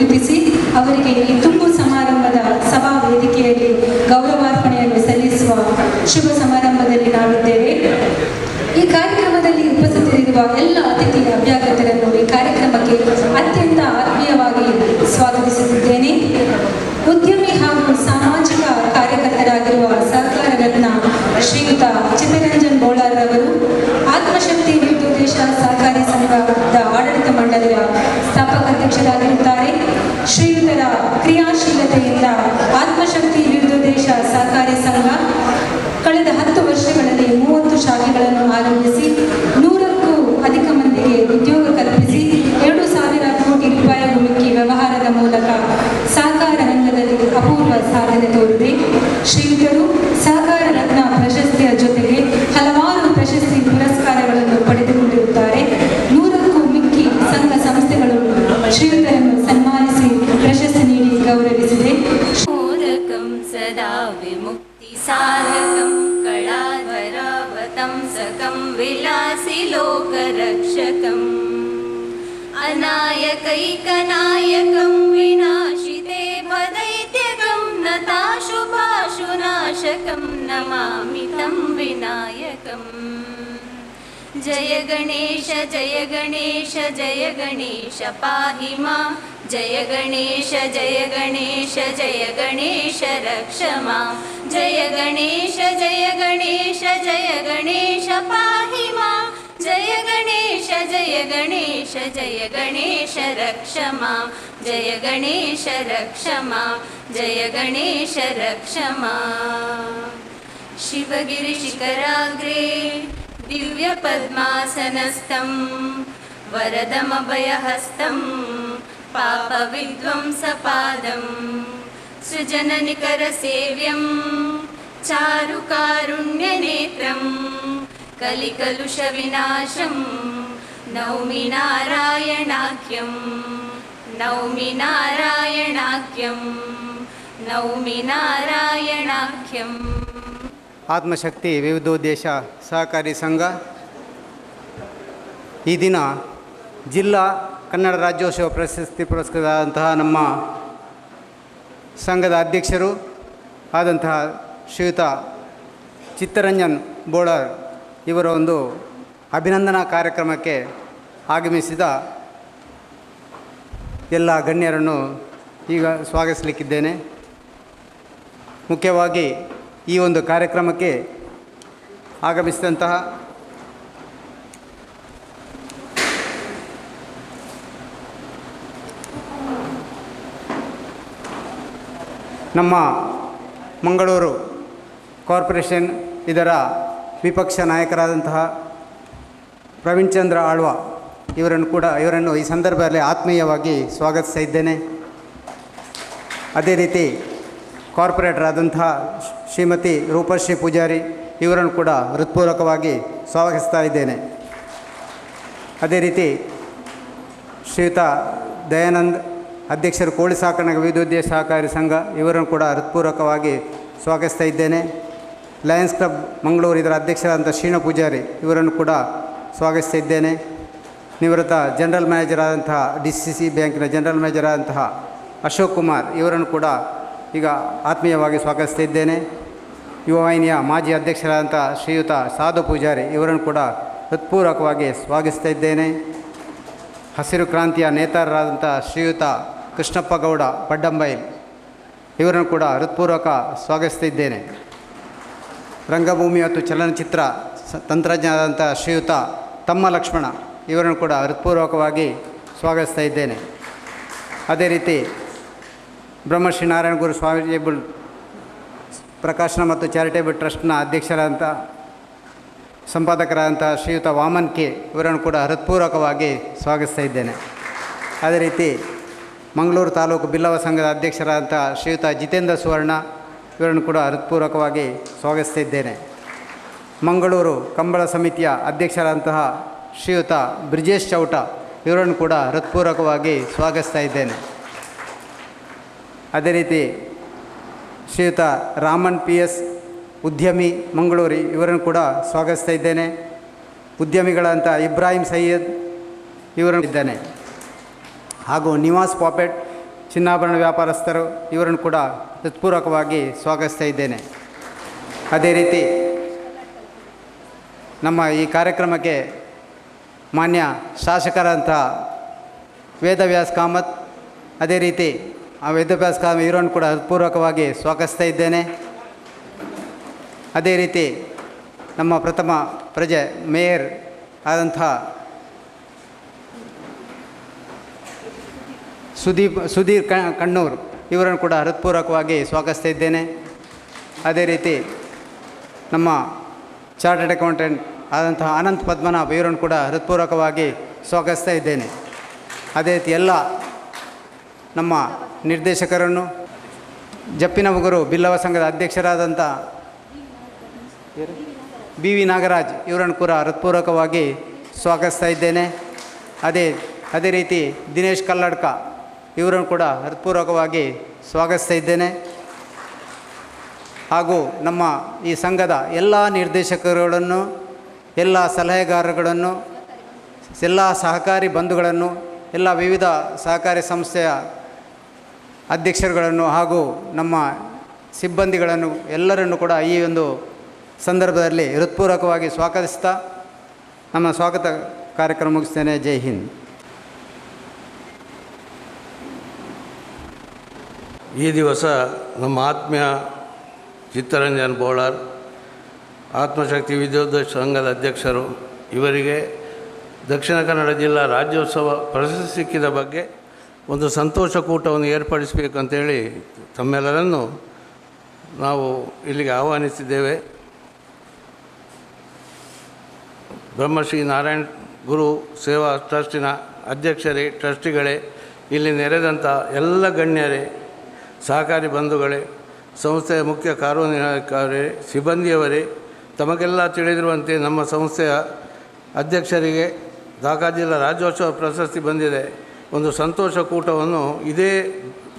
ಗುರುತಿಸಿ ಅವರಿಗೆ ಈ ತುಂಬು ಸಮಾರಂಭದ ಸಭಾ ವೇದಿಕೆಯಲ್ಲಿ ಗೌರವಾರ್ಪಣೆಯನ್ನು ಸಲ್ಲಿಸುವ ಶುಭ ಸಮಾರಂಭದಲ್ಲಿ ನಾವಿದ್ದೇವೆ. ಈ ಕಾರ್ಯಕ್ರಮದಲ್ಲಿ ಉಪಸ್ಥಿತರಿರುವ ಎಲ್ಲ ಅತಿಥಿ ಅಭ್ಯಾಗತರನ್ನು ಈ ಕಾರ್ಯಕ್ರಮಕ್ಕೆ ಅತ್ಯಂತ ಆತ್ಮೀಯವಾಗಿ ಸ್ವಾಗತಿಸುತ್ತಿದ್ದೇನೆ. ಉದ್ಯಮಿ ಹಾಗೂ ಸಾಮಾಜಿಕ ಕಾರ್ಯಕರ್ತರಾಗಿರುವ ಸಹಕಾರ ರತ್ನ ಶ್ರೀಯುತ ಚಿತ್ತರಂಜನ್ ಬೋಳಾರ್ ಅವರು ಆತ್ಮಶಕ್ತಿ ವಿರುದ್ಧೋದ್ದೇಶ ಸಹಕಾರಿ ಸಂಘದ ಆಡಳಿತ ಮಂಡಳಿಯ ಸ್ಥಾಪಕ ಅಧ್ಯಕ್ಷರಾಗಿರುತ್ತಾರೆ. ಶ್ರೀಯುತರ ಕ್ರಿಯಾಶೀಲತೆಯಿಂದ ಆತ್ಮಶಕ್ತಿ ವಿರುದ್ಧೋದ್ದೇಶ ಸಹಕಾರಿ ಸಂಘ ಕಳೆದ 10 ವರ್ಷಗಳಲ್ಲಿ 30 ಶಾಖೆಗಳನ್ನು ಆರಂಭಿಸಿ 100ಕ್ಕೂ ಅಧಿಕ ಮಂದಿಗೆ ಉದ್ಯೋಗ ಕಲ್ಪಿಸಿ 2,000 ಕೋಟಿ ರೂಪಾಯಿಗೂ ಮಿಕ್ಕಿ ವ್ಯವಹಾರದ ಮೂಲಕ ಸಹಕಾರ ರಂಗದಲ್ಲಿ ಅಪೂರ್ವ ಸಾಧನೆ ತೋರಿದೆ. ಶ್ರೀಯುತರು ಸಹಕಾರ ರತ್ನ ಪ್ರಶಸ್ತಿಯ ಜೊತೆಗೆ ಹಲವಾರು ಪ್ರಶಸ್ತಿ ಪುರಸ್ಕಾರಗಳನ್ನು ಪಡೆದುಕೊಂಡಿರುತ್ತಾರೆ. 100ಕ್ಕೂ ಮಿಕ್ಕಿ ಸಂಘ ಸಂಸ್ಥೆಗಳು ಶ್ರೀಯುತರನ್ನು ಸನ್ಮಾನಿಸಿ ಪ್ರಶಸ್ತಿ ನೀಡಿ ಗೌರವಿಸಿದೆ. ಸದಾ ವಿಮುಕ್ತಿ ಸಾಧಕಂ ಕಳಾಧರಾವತಂಸಕಂ ವಿಲಾಸಿ ಲೋಕರಕ್ಷಕಂ ಅನಾಯಕೈಕನಾಯಕಂ ವಿನಾಶಿತೆ ಪದೈತ್ಯಕಂ ನತಾಶುಭಾಶುನಾಶಕಂ ನಮಾಮಿ ತಂ ವಿನಾಯಕಂ. ಜಯ ಗಣೇಶ ಜಯ ಗಣೇಶ ಜಯ ಗಣೇಶ ಪಾಹಿ ಮಾಂ. ಜಯ ಗಣೇಶ ಜಯ ಗಣೇಶ ಜಯ ಗಣೇಶ ರಕ್ಷ ಮಾಂ. ಜಯ ಗಣೇಶ ಜಯ ಗಣೇಶ ಜಯ ಗಣೇಶ ಪಾಹಿ ಮಾಂ. ಜಯ ಗಣೇಶ ಜಯ ಗಣೇಶ ಜಯ ಗಣೇಶ ರಕ್ಷ ಮಾಂ. ಜಯ ಗಣೇಶ ರಕ್ಷ ಮಾಂ. ಜಯ ಗಣೇಶ ರಕ್ಷ ಮಾಂ. ಶಿವಗಿರಿ ಶಿಖರಾಗ್ರೆ ದಿವ್ಯ ಪದ್ಮಾಸನಸ್ಥಂ ವರದಮಭಯಹಸ್ತಂ ಪಾಪ ವಿಧ್ವಂಸಪಾದಂ ಸೃಜನನಿಕರ ಸೇವ್ಯಂ ಚಾರು ಕಾರುಣ್ಯ ನೇತ್ರಂ ಕಲಿಕಲುಷ ವಿನಾಶಂ ನೌಮಿ ನಾರಾಯಣಾಖ್ಯಂ. ನೌಮಿ ನಾರಾಯಣಾಖ್ಯಂ. ನೌಮಿ ನಾರಾಯಣಾಖ್ಯಂ. ಆತ್ಮಶಕ್ತಿ ವಿವಿಧೋದ್ದೇಶ ಸಹಕಾರಿ ಸಂಘ ಈ ದಿನ ಜಿಲ್ಲಾ ಕನ್ನಡ ರಾಜ್ಯೋತ್ಸವ ಪ್ರಶಸ್ತಿ ಪುರಸ್ಕೃತರಾದಂತಹ ನಮ್ಮ ಸಂಘದ ಅಧ್ಯಕ್ಷರು ಆದಂತಹ ಶ್ರೀಯುತ ಚಿತ್ತರಂಜನ್ ಬೋಳಾರ್ ಇವರ ಒಂದು ಅಭಿನಂದನಾ ಕಾರ್ಯಕ್ರಮಕ್ಕೆ ಆಗಮಿಸಿದ ಎಲ್ಲ ಗಣ್ಯರನ್ನು ಈಗ ಸ್ವಾಗತಿಸಲಿಕ್ಕಿದ್ದೇನೆ. ಮುಖ್ಯವಾಗಿ ಈ ಒಂದು ಕಾರ್ಯಕ್ರಮಕ್ಕೆ ಆಗಮಿಸಿದಂತಹ ನಮ್ಮ ಮಂಗಳೂರು ಕಾರ್ಪೊರೇಷನ್ ಇದರ ವಿಪಕ್ಷ ನಾಯಕರಾದಂತಹ ಪ್ರವೀಣ್ ಚಂದ್ರ ಆಳ್ವ ಇವರನ್ನು ಈ ಸಂದರ್ಭದಲ್ಲಿ ಆತ್ಮೀಯವಾಗಿ ಸ್ವಾಗತಿಸ್ತಾ ಇದ್ದೇನೆ. ಅದೇ ರೀತಿ ಕಾರ್ಪೊರೇಟರ್ ಆದಂತಹ ಶ್ರೀಮತಿ ರೂಪಶ್ರೀ ಪೂಜಾರಿ ಇವರನ್ನು ಕೂಡ ಹೃತ್ಪೂರ್ವಕವಾಗಿ ಸ್ವಾಗತಿಸ್ತಾ ಇದ್ದೇನೆ. ಅದೇ ರೀತಿ ಶ್ರೀಯುತ ದಯಾನಂದ್ ಅಧ್ಯಕ್ಷರು ಕೋಳಿ ಸಾಕಾಣಿಕೆ ವಿವಿಧೋದ್ದೇಶ ಸಹಕಾರಿ ಸಂಘ ಇವರನ್ನು ಕೂಡ ಹೃತ್ಪೂರ್ವಕವಾಗಿ ಸ್ವಾಗತಿಸ್ತಾ ಇದ್ದೇನೆ. ಲಯನ್ಸ್ ಕ್ಲಬ್ ಮಂಗಳೂರು ಇದರ ಅಧ್ಯಕ್ಷರಾದಂಥ ಶ್ರೀಣ ಪೂಜಾರಿ ಇವರನ್ನು ಕೂಡ ಸ್ವಾಗತಿಸ್ತಾ ಇದ್ದೇನೆ. ನಿವೃತ್ತ ಜನರಲ್ ಮ್ಯಾನೇಜರ್ ಆದಂತಹ DCC ಬ್ಯಾಂಕಿನ ಜನರಲ್ ಮ್ಯಾನೇಜರ್ ಆದಂತಹ ಅಶೋಕ್ ಕುಮಾರ್ ಇವರನ್ನು ಕೂಡ ಈಗ ಆತ್ಮೀಯವಾಗಿ ಸ್ವಾಗತಿಸ್ತಾ ಇದ್ದೇನೆ. ಯುವವಾಹಿನಿಯ ಮಾಜಿ ಅಧ್ಯಕ್ಷರಾದಂಥ ಶ್ರೀಯುತ ಸಾಧು ಪೂಜಾರಿ ಇವರನ್ನು ಕೂಡ ಹೃತ್ಪೂರ್ವಕವಾಗಿ ಸ್ವಾಗತಿಸ್ತಾ ಇದ್ದೇನೆ. ಹಸಿರು ಕ್ರಾಂತಿಯ ನೇತಾರರಾದಂಥ ಶ್ರೀಯುತ ಕೃಷ್ಣಪ್ಪ ಗೌಡ ಪಡ್ಡಂಬೈಲ್ ಇವರನ್ನು ಕೂಡ ಹೃತ್ಪೂರ್ವಕ ಸ್ವಾಗತಿಸ್ತಾ ಇದ್ದೇನೆ. ರಂಗಭೂಮಿ ಮತ್ತು ಚಲನಚಿತ್ರ ತಂತ್ರಜ್ಞರಾದಂಥ ಶ್ರೀಯುತ ತಮ್ಮ ಲಕ್ಷ್ಮಣ ಇವರನ್ನು ಕೂಡ ಹೃತ್ಪೂರ್ವಕವಾಗಿ ಸ್ವಾಗತಿಸ್ತಾ ಇದ್ದೇನೆ. ಅದೇ ರೀತಿ ಬ್ರಹ್ಮಶ್ರೀ ನಾರಾಯಣ ಗುರು ಸ್ವಾಮಿಟೇಬಲ್ ಪ್ರಕಾಶನ ಮತ್ತು ಚಾರಿಟೇಬಲ್ ಟ್ರಸ್ಟ್ನ ಅಧ್ಯಕ್ಷರಾದಂಥ ಸಂಪಾದಕರಾದಂಥ ಶ್ರೀಯುತ ವಾಮನ್ ಕೆ ಇವರನ್ನು ಕೂಡ ಹೃತ್ಪೂರ್ವಕವಾಗಿ ಸ್ವಾಗತಿಸ್ತಾ ಇದ್ದೇನೆ. ಅದೇ ರೀತಿ ಮಂಗಳೂರು ತಾಲೂಕು ಬಿಲ್ಲವ ಸಂಘದ ಅಧ್ಯಕ್ಷರಾದಂಥ ಶ್ರೀಯುತ ಜಿತೇಂದ್ರ ಸುವರ್ಣ ಇವರನ್ನು ಕೂಡ ಹೃತ್ಪೂರ್ವಕವಾಗಿ ಸ್ವಾಗತಿಸ್ತಾ ಇದ್ದೇನೆ. ಮಂಗಳೂರು ಕಂಬಳ ಸಮಿತಿಯ ಅಧ್ಯಕ್ಷರಾದಂತಹ ಶ್ರೀಯುತ ಬ್ರಿಜೇಶ್ ಚೌಟ ಇವರನ್ನು ಕೂಡ ಹೃತ್ಪೂರ್ವಕವಾಗಿ ಸ್ವಾಗತಿಸ್ತಾ ಇದ್ದೇನೆ. ಅದೇ ರೀತಿ ಶ್ರೀಯುತ ರಾಮನ್ PS ಉದ್ಯಮಿ ಮಂಗಳೂರು ಇವರನ್ನು ಕೂಡ ಸ್ವಾಗತಿಸ್ತಾ ಇದ್ದೇನೆ. ಉದ್ಯಮಿಗಳಂತ ಇಬ್ರಾಹಿಂ ಸೈಯದ್ ಇವರನ್ನು ಇದ್ದೇನೆ. ಹಾಗೂ ನಿವಾಸ್ ಪಾಪೆಟ್ ಚಿನ್ನಾಭರಣ ವ್ಯಾಪಾರಸ್ಥರು ಇವರನ್ನು ಕೂಡ ಹೃತ್ಪೂರ್ವಕವಾಗಿ ಸ್ವಾಗತಿಸ್ತಾ ಇದ್ದೇನೆ. ಅದೇ ರೀತಿ ನಮ್ಮ ಈ ಕಾರ್ಯಕ್ರಮಕ್ಕೆ ಮಾನ್ಯ ಶಾಸಕರಂಥ ವೇದವ್ಯಾಸ್ ಕಾಮತ್, ಅದೇ ರೀತಿ ಆ ವೇದವ್ಯಾಸ್ ಕಾಮತ್ ಇವರನ್ನು ಕೂಡ ಹೃತ್ಪೂರ್ವಕವಾಗಿ ಸ್ವಾಗತಿಸ್ತಾ ಇದ್ದೇನೆ. ಅದೇ ರೀತಿ ನಮ್ಮ ಪ್ರಥಮ ಪ್ರಜೆ ಮೇಯರ್ ಆದಂಥ ಸುಧೀರ್ ಕಣ್ಣೂರು ಇವರನ್ನು ಕೂಡ ಹೃತ್ಪೂರ್ವಕವಾಗಿ ಸ್ವಾಗತಿಸ್ತಾ ಇದ್ದೇನೆ. ಅದೇ ರೀತಿ ನಮ್ಮ ಚಾರ್ಟರ್ಡ್ ಅಕೌಂಟೆಂಟ್ ಆದಂತಹ ಅನಂತ್ ಪದ್ಮನಾಭ್ ಇವರನ್ನು ಕೂಡ ಹೃತ್ಪೂರ್ವಕವಾಗಿ ಸ್ವಾಗತಿಸ್ತಾ ಇದ್ದೇನೆ. ಅದೇ ರೀತಿ ಎಲ್ಲ ನಮ್ಮ ನಿರ್ದೇಶಕರನ್ನು, ಜಪ್ಪಿನಮುಗರು ಬಿಲ್ಲವ ಸಂಘದ ಅಧ್ಯಕ್ಷರಾದಂಥ ಬಿ ವಿ ನಾಗರಾಜ್ ಇವರನ್ನು ಕೂಡ ಹೃತ್ಪೂರ್ವಕವಾಗಿ ಸ್ವಾಗತಿಸ್ತಾ ಇದ್ದೇನೆ. ಅದೇ ರೀತಿ ದಿನೇಶ್ ಕಲ್ಲಡ್ಕ ಇವರನ್ನು ಕೂಡ ಹೃತ್ಪೂರ್ವಕವಾಗಿ ಸ್ವಾಗತಿಸ್ತಾ ಇದ್ದೇನೆ. ಹಾಗೂ ನಮ್ಮ ಈ ಸಂಘದ ಎಲ್ಲ ನಿರ್ದೇಶಕರುಗಳನ್ನು, ಎಲ್ಲ ಸಲಹೆಗಾರಗಳನ್ನು, ಎಲ್ಲ ಸಹಕಾರಿ ಬಂಧುಗಳನ್ನು, ಎಲ್ಲ ವಿವಿಧ ಸಹಕಾರಿ ಸಂಸ್ಥೆಯ ಅಧ್ಯಕ್ಷರುಗಳನ್ನು ಹಾಗೂ ನಮ್ಮ ಸಿಬ್ಬಂದಿಗಳನ್ನು ಎಲ್ಲರನ್ನು ಕೂಡ ಈ ಒಂದು ಸಂದರ್ಭದಲ್ಲಿ ಹೃತ್ಪೂರ್ವಕವಾಗಿ ಸ್ವಾಗತಿಸ್ತಾ ನಮ್ಮ ಸ್ವಾಗತ ಕಾರ್ಯಕ್ರಮ ಮುಗಿಸ್ತೇನೆ. ಜೈ ಹಿಂದ್. ಈ ದಿವಸ ನಮ್ಮ ಆತ್ಮೀಯ ಚಿತ್ತರಂಜನ್ ಬೋಳಾರ್, ಆತ್ಮಶಕ್ತಿ ವಿದ್ಯೋದ್ದೇಶ ಸಂಘದ ಅಧ್ಯಕ್ಷರು, ಇವರಿಗೆ ದಕ್ಷಿಣ ಕನ್ನಡ ಜಿಲ್ಲಾ ರಾಜ್ಯೋತ್ಸವ ಪ್ರಶಸ್ತಿ ಸಿಕ್ಕಿದ ಬಗ್ಗೆ ಒಂದು ಸಂತೋಷ ಕೂಟವನ್ನು ಏರ್ಪಡಿಸಬೇಕಂತೇಳಿ ತಮ್ಮೆಲ್ಲರನ್ನು ನಾವು ಇಲ್ಲಿಗೆ ಆಹ್ವಾನಿಸಿದ್ದೇವೆ. ಬ್ರಹ್ಮಶ್ರೀ ನಾರಾಯಣ್ ಗುರು ಸೇವಾ ಟ್ರಸ್ಟಿನ ಅಧ್ಯಕ್ಷರೇ, ಟ್ರಸ್ಟಿಗಳೇ, ಇಲ್ಲಿ ನೆರೆದಂಥ ಎಲ್ಲ ಗಣ್ಯರೇ, ಸಹಕಾರಿ ಬಂಧುಗಳೇ, ಸಂಸ್ಥೆಯ ಮುಖ್ಯ ಕಾರ್ಯನಿರ್ವಾಹಕರೇ, ಸಿಬ್ಬಂದಿಯವರೇ, ತಮಗೆಲ್ಲ ತಿಳಿದಿರುವಂತೆ ನಮ್ಮ ಸಂಸ್ಥೆಯ ಅಧ್ಯಕ್ಷರಿಗೆ ಧಾರವಾಡ ಜಿಲ್ಲಾ ರಾಜ್ಯೋತ್ಸವ ಪ್ರಶಸ್ತಿ ಬಂದಿದೆ. ಒಂದು ಸಂತೋಷ ಕೂಟವನ್ನು ಇದೇ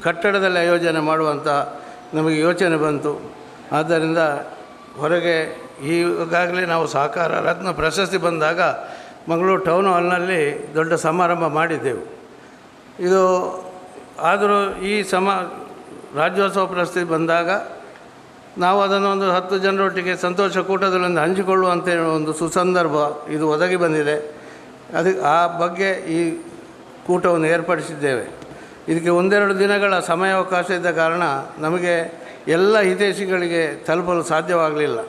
ಕಟ್ಟಡದಲ್ಲಿ ಆಯೋಜನೆ ಮಾಡುವಂಥ ನಮಗೆ ಯೋಚನೆ ಬಂತು. ಆದ್ದರಿಂದ ಹೊರಗೆ ಈಗಾಗಲೇ ನಾವು ಸಹಕಾರ ರತ್ನ ಪ್ರಶಸ್ತಿ ಬಂದಾಗ ಮಂಗಳೂರು ಟೌನ್ ಹಾಲ್ನಲ್ಲಿ ದೊಡ್ಡ ಸಮಾರಂಭ ಮಾಡಿದ್ದೆವು. ಇದು ಆದರೂ ಈ ರಾಜ್ಯೋತ್ಸವ ಪ್ರಶಸ್ತಿ ಬಂದಾಗ ನಾವು ಅದನ್ನು ಒಂದು 10 ಜನರೊಟ್ಟಿಗೆ ಸಂತೋಷ ಕೂಟದಲ್ಲಿ ಹಂಚಿಕೊಳ್ಳುವಂಥ ಒಂದು ಸುಸಂದರ್ಭ ಇದು ಒದಗಿ ಬಂದಿದೆ. ಆ ಬಗ್ಗೆ ಈ ಕೂಟವನ್ನು ಏರ್ಪಡಿಸಿದ್ದೇವೆ. ಇದಕ್ಕೆ 1-2 ದಿನಗಳ ಸಮಯಾವಕಾಶ ಇದ್ದ ಕಾರಣ ನಮಗೆ ಎಲ್ಲ ಹಿತೈಷಿಗಳಿಗೆ ತಲುಪಲು ಸಾಧ್ಯವಾಗಲಿಲ್ಲ.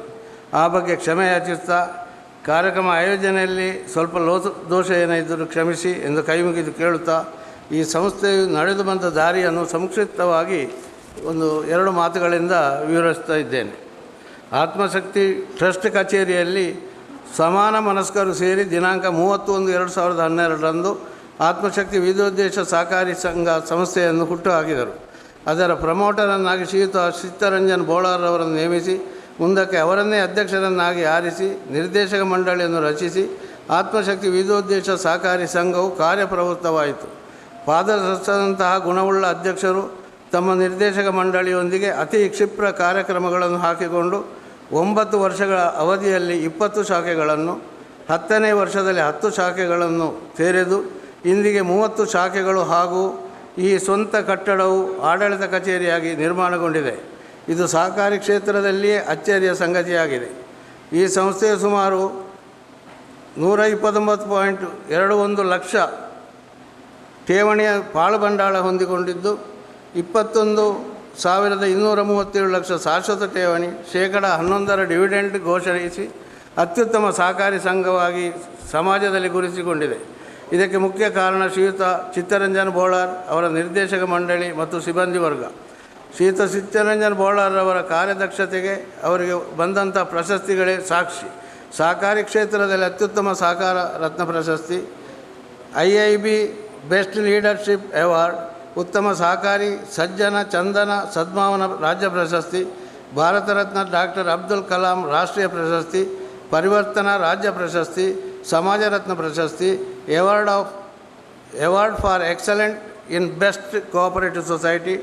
ಆ ಬಗ್ಗೆ ಕ್ಷಮೆ ಯಾಚಿಸ್ತಾ, ಕಾರ್ಯಕ್ರಮ ಆಯೋಜನೆಯಲ್ಲಿ ಸ್ವಲ್ಪ ದೋಷ ಏನಾದರೂ ಕ್ಷಮಿಸಿ ಎಂದು ಕೈ ಮುಗಿದು ಕೇಳುತ್ತಾ, ಈ ಸಂಸ್ಥೆಯು ನಡೆದು ಬಂದ ದಾರಿಯನ್ನು ಸಂಕ್ಷಿಪ್ತವಾಗಿ 1-2 ಮಾತುಗಳಿಂದ ವಿವರಿಸ್ತಾ ಇದ್ದೇನೆ. ಆತ್ಮಶಕ್ತಿ ಟ್ರಸ್ಟ್ ಕಚೇರಿಯಲ್ಲಿ ಸಮಾನ ಮನಸ್ಕರು ಸೇರಿ ದಿನಾಂಕ 30/1/2012 ಆತ್ಮಶಕ್ತಿ ವಿದ್ಯೋದ್ದೇಶ ಸಹಕಾರಿ ಸಂಘ ಸಂಸ್ಥೆಯನ್ನು ಹುಟ್ಟುಹಾಕಿದರು. ಅದರ ಪ್ರಮೋಟರನ್ನಾಗಿ ಶ್ರೀಯುತ ಚಿತ್ತರಂಜನ್ ಬೋಳಾರ್ ಅವರನ್ನು ನೇಮಿಸಿ ಮುಂದಕ್ಕೆ ಅವರನ್ನೇ ಅಧ್ಯಕ್ಷರನ್ನಾಗಿ ಆರಿಸಿ ನಿರ್ದೇಶಕ ಮಂಡಳಿಯನ್ನು ರಚಿಸಿ ಆತ್ಮಶಕ್ತಿ ವಿದ್ಯೋದ್ದೇಶ ಸಹಕಾರಿ ಸಂಘವು ಕಾರ್ಯಪ್ರವೃತ್ತವಾಯಿತು. ಪಾದರಸದಂತಹ ಗುಣವುಳ್ಳ ಅಧ್ಯಕ್ಷರು ತಮ್ಮ ನಿರ್ದೇಶಕ ಮಂಡಳಿಯೊಂದಿಗೆ ಅತಿ ಕ್ಷಿಪ್ರ ಕಾರ್ಯಕ್ರಮಗಳನ್ನು ಹಾಕಿಕೊಂಡು 9 ವರ್ಷಗಳ ಅವಧಿಯಲ್ಲಿ 20 ಶಾಖೆಗಳನ್ನು, 10ನೇ ವರ್ಷದಲ್ಲಿ 10 ಶಾಖೆಗಳನ್ನು ತೆರೆದು ಇಂದಿಗೆ 30 ಶಾಖೆಗಳು ಹಾಗೂ ಈ ಸ್ವಂತ ಕಟ್ಟಡವು ಆಡಳಿತ ಕಚೇರಿಯಾಗಿ ನಿರ್ಮಾಣಗೊಂಡಿದೆ. ಇದು ಸಹಕಾರಿ ಕ್ಷೇತ್ರದಲ್ಲಿಯೇ ಅಚ್ಚರಿಯ ಸಂಗತಿಯಾಗಿದೆ. ಈ ಸಂಸ್ಥೆಯು ಸುಮಾರು 129.21 ಲಕ್ಷ ಠೇವಣಿಯ ಪಾಳುಬಂಡಾಳ ಹೊಂದಿಕೊಂಡಿದ್ದು 21,237 ಲಕ್ಷ ಶಾಶ್ವತ ಠೇವಣಿ, ಶೇಕಡ 11 ಡಿವಿಡೆಂಡ್ ಘೋಷಿಸಿ ಅತ್ಯುತ್ತಮ ಸಹಕಾರಿ ಸಂಘವಾಗಿ ಸಮಾಜದಲ್ಲಿ ಗುರುತಿಸಿಕೊಂಡಿದೆ. ಇದಕ್ಕೆ ಮುಖ್ಯ ಕಾರಣ ಶ್ರೀಯುತ ಚಿತ್ತರಂಜನ್ ಬೋಳಾರ್ ಅವರ ನಿರ್ದೇಶಕ ಮಂಡಳಿ ಮತ್ತು ಸಿಬ್ಬಂದಿ ವರ್ಗ. ಶ್ರೀಯುತ ಚಿತ್ತರಂಜನ್ ಬೋಳಾರ್ ಅವರ ಕಾರ್ಯದಕ್ಷತೆಗೆ ಅವರಿಗೆ ಬಂದಂಥ ಪ್ರಶಸ್ತಿಗಳೇ ಸಾಕ್ಷಿ. ಸಹಕಾರಿ ಕ್ಷೇತ್ರದಲ್ಲಿ ಅತ್ಯುತ್ತಮ ಸಹಕಾರ ರತ್ನ ಪ್ರಶಸ್ತಿ, IIB ಬೆಸ್ಟ್ ಲೀಡರ್ಶಿಪ್ ಅವಾರ್ಡ್, ಉತ್ತಮ ಸಹಕಾರಿ ಸಜ್ಜನ ಚಂದನ ಸದ್ಭಾವನಾ ರಾಜ್ಯ ಪ್ರಶಸ್ತಿ, ಭಾರತ ರತ್ನ ಡಾಕ್ಟರ್ ಅಬ್ದುಲ್ ಕಲಾಂ ರಾಷ್ಟ್ರೀಯ ಪ್ರಶಸ್ತಿ, ಪರಿವರ್ತನಾ ರಾಜ್ಯ ಪ್ರಶಸ್ತಿ, ಸಮಾಜ ರತ್ನ ಪ್ರಶಸ್ತಿ, award for excellent in best cooperative society,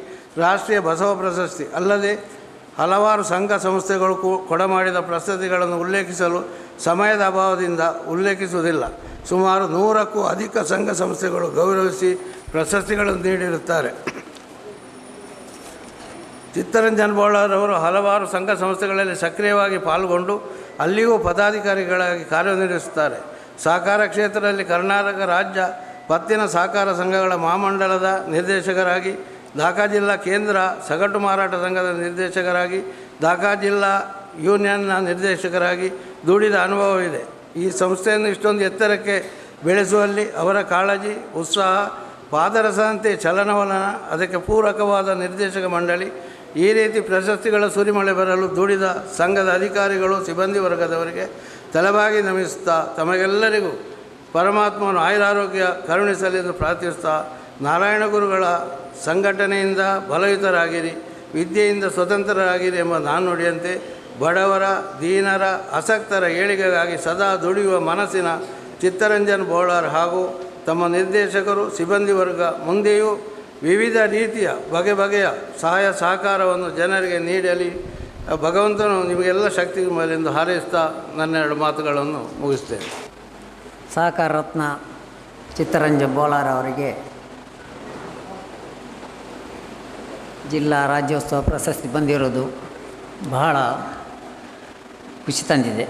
ರಾಷ್ಟ್ರೀಯ ಬಸವ ಪ್ರಶಸ್ತಿ ಅಲ್ಲದೆ ಹಲವಾರು ಸಂಘ ಸಂಸ್ಥೆಗಳು ಕೊಡಮಾಡಿದ ಪ್ರಶಸ್ತಿಗಳನ್ನು ಉಲ್ಲೇಖಿಸಲು ಸಮಯದ ಅಭಾವದಿಂದ ಉಲ್ಲೇಖಿಸುವುದಿಲ್ಲ. ಸುಮಾರು 100ಕ್ಕೂ ಅಧಿಕ ಸಂಘ ಸಂಸ್ಥೆಗಳು ಗೌರವಿಸಿ ಪ್ರಶಸ್ತಿಗಳನ್ನು ನೀಡಿರುತ್ತಾರೆ. ಚಿತ್ತರಂಜನ್ ಬೋಳರವರು ಹಲವಾರು ಸಂಘ ಸಂಸ್ಥೆಗಳಲ್ಲಿ ಸಕ್ರಿಯವಾಗಿ ಪಾಲ್ಗೊಂಡು ಅಲ್ಲಿಯೂ ಪದಾಧಿಕಾರಿಗಳಾಗಿ ಕಾರ್ಯನಿರ್ವಹಿಸುತ್ತಾರೆ. ಸಹಕಾರ ಕ್ಷೇತ್ರದಲ್ಲಿ ಕರ್ನಾಟಕ ರಾಜ್ಯ ಪತ್ತಿನ ಸಹಕಾರ ಸಂಘಗಳ ಮಹಾಮಂಡಲದ ನಿರ್ದೇಶಕರಾಗಿ, ಢಾಕಾ ಜಿಲ್ಲಾ ಕೇಂದ್ರ ಸಗಟು ಮಾರಾಟ ಸಂಘದ ನಿರ್ದೇಶಕರಾಗಿ, ಢಾಕಾ ಜಿಲ್ಲಾ ಯೂನಿಯನ್ನ ನಿರ್ದೇಶಕರಾಗಿ ದುಡಿದ ಅನುಭವವಿದೆ. ಈ ಸಂಸ್ಥೆಯನ್ನು ಇಷ್ಟೊಂದು ಎತ್ತರಕ್ಕೆ ಬೆಳೆಸುವಲ್ಲಿ ಅವರ ಕಾಳಜಿ, ಉತ್ಸಾಹ, ಪಾದರಸಂತೆ ಚಲನವಲನ, ಅದಕ್ಕೆ ಪೂರಕವಾದ ನಿರ್ದೇಶಕ ಮಂಡಳಿ, ಈ ರೀತಿ ಪ್ರಶಸ್ತಿಗಳ ಸುರಿಮಳೆ ಬರಲು ದುಡಿದ ಸಂಘದ ಅಧಿಕಾರಿಗಳು, ಸಿಬ್ಬಂದಿ ವರ್ಗದವರಿಗೆ ತಲೆಬಾಗಿ ನಮಿಸುತ್ತಾ ತಮಗೆಲ್ಲರಿಗೂ ಪರಮಾತ್ಮನು ಆಯುರಾರೋಗ್ಯ ಕರುಣಿಸಲೆಂದು ಪ್ರಾರ್ಥಿಸುತ್ತಾ, ನಾರಾಯಣ ಗುರುಗಳ ಸಂಘಟನೆಯಿಂದ ಬಲಯುತರಾಗಿರಿ, ವಿದ್ಯೆಯಿಂದ ಸ್ವತಂತ್ರರಾಗಿರಿ ಎಂಬ ನಾಣ್ಣುಡಿಯಂತೆ ಬಡವರ, ದೀನರ, ಆಸಕ್ತರ ಏಳಿಗೆಗಾಗಿ ಸದಾ ದುಡಿಯುವ ಮನಸ್ಸಿನ ಚಿತ್ತರಂಜನ್ ಬೋಳಾರ್ ಹಾಗೂ ತಮ್ಮ ನಿರ್ದೇಶಕರು, ಸಿಬ್ಬಂದಿ ವರ್ಗ ಮುಂದೆಯೂ ವಿವಿಧ ರೀತಿಯ ಬಗೆಯ ಸಹಾಯ ಸಹಕಾರವನ್ನು ಜನರಿಗೆ ನೀಡಲಿ. ಭಗವಂತನು ನಿಮಗೆಲ್ಲ ಶಕ್ತಿ ಮೇಲೆಂದು ಹಾರೈಸ್ತಾ ನನ್ನೆರಡು ಮಾತುಗಳನ್ನು ಮುಗಿಸ್ತೇನೆ. ಸಹಕಾರ ರತ್ನ ಚಿತ್ತರಂಜನ್ ಬೋಳಾರ್ ಅವರಿಗೆ ಜಿಲ್ಲಾ ರಾಜ್ಯೋತ್ಸವ ಪ್ರಶಸ್ತಿ ಬಂದಿರೋದು ಬಹಳ ಖುಷಿ ತಂದಿದೆ.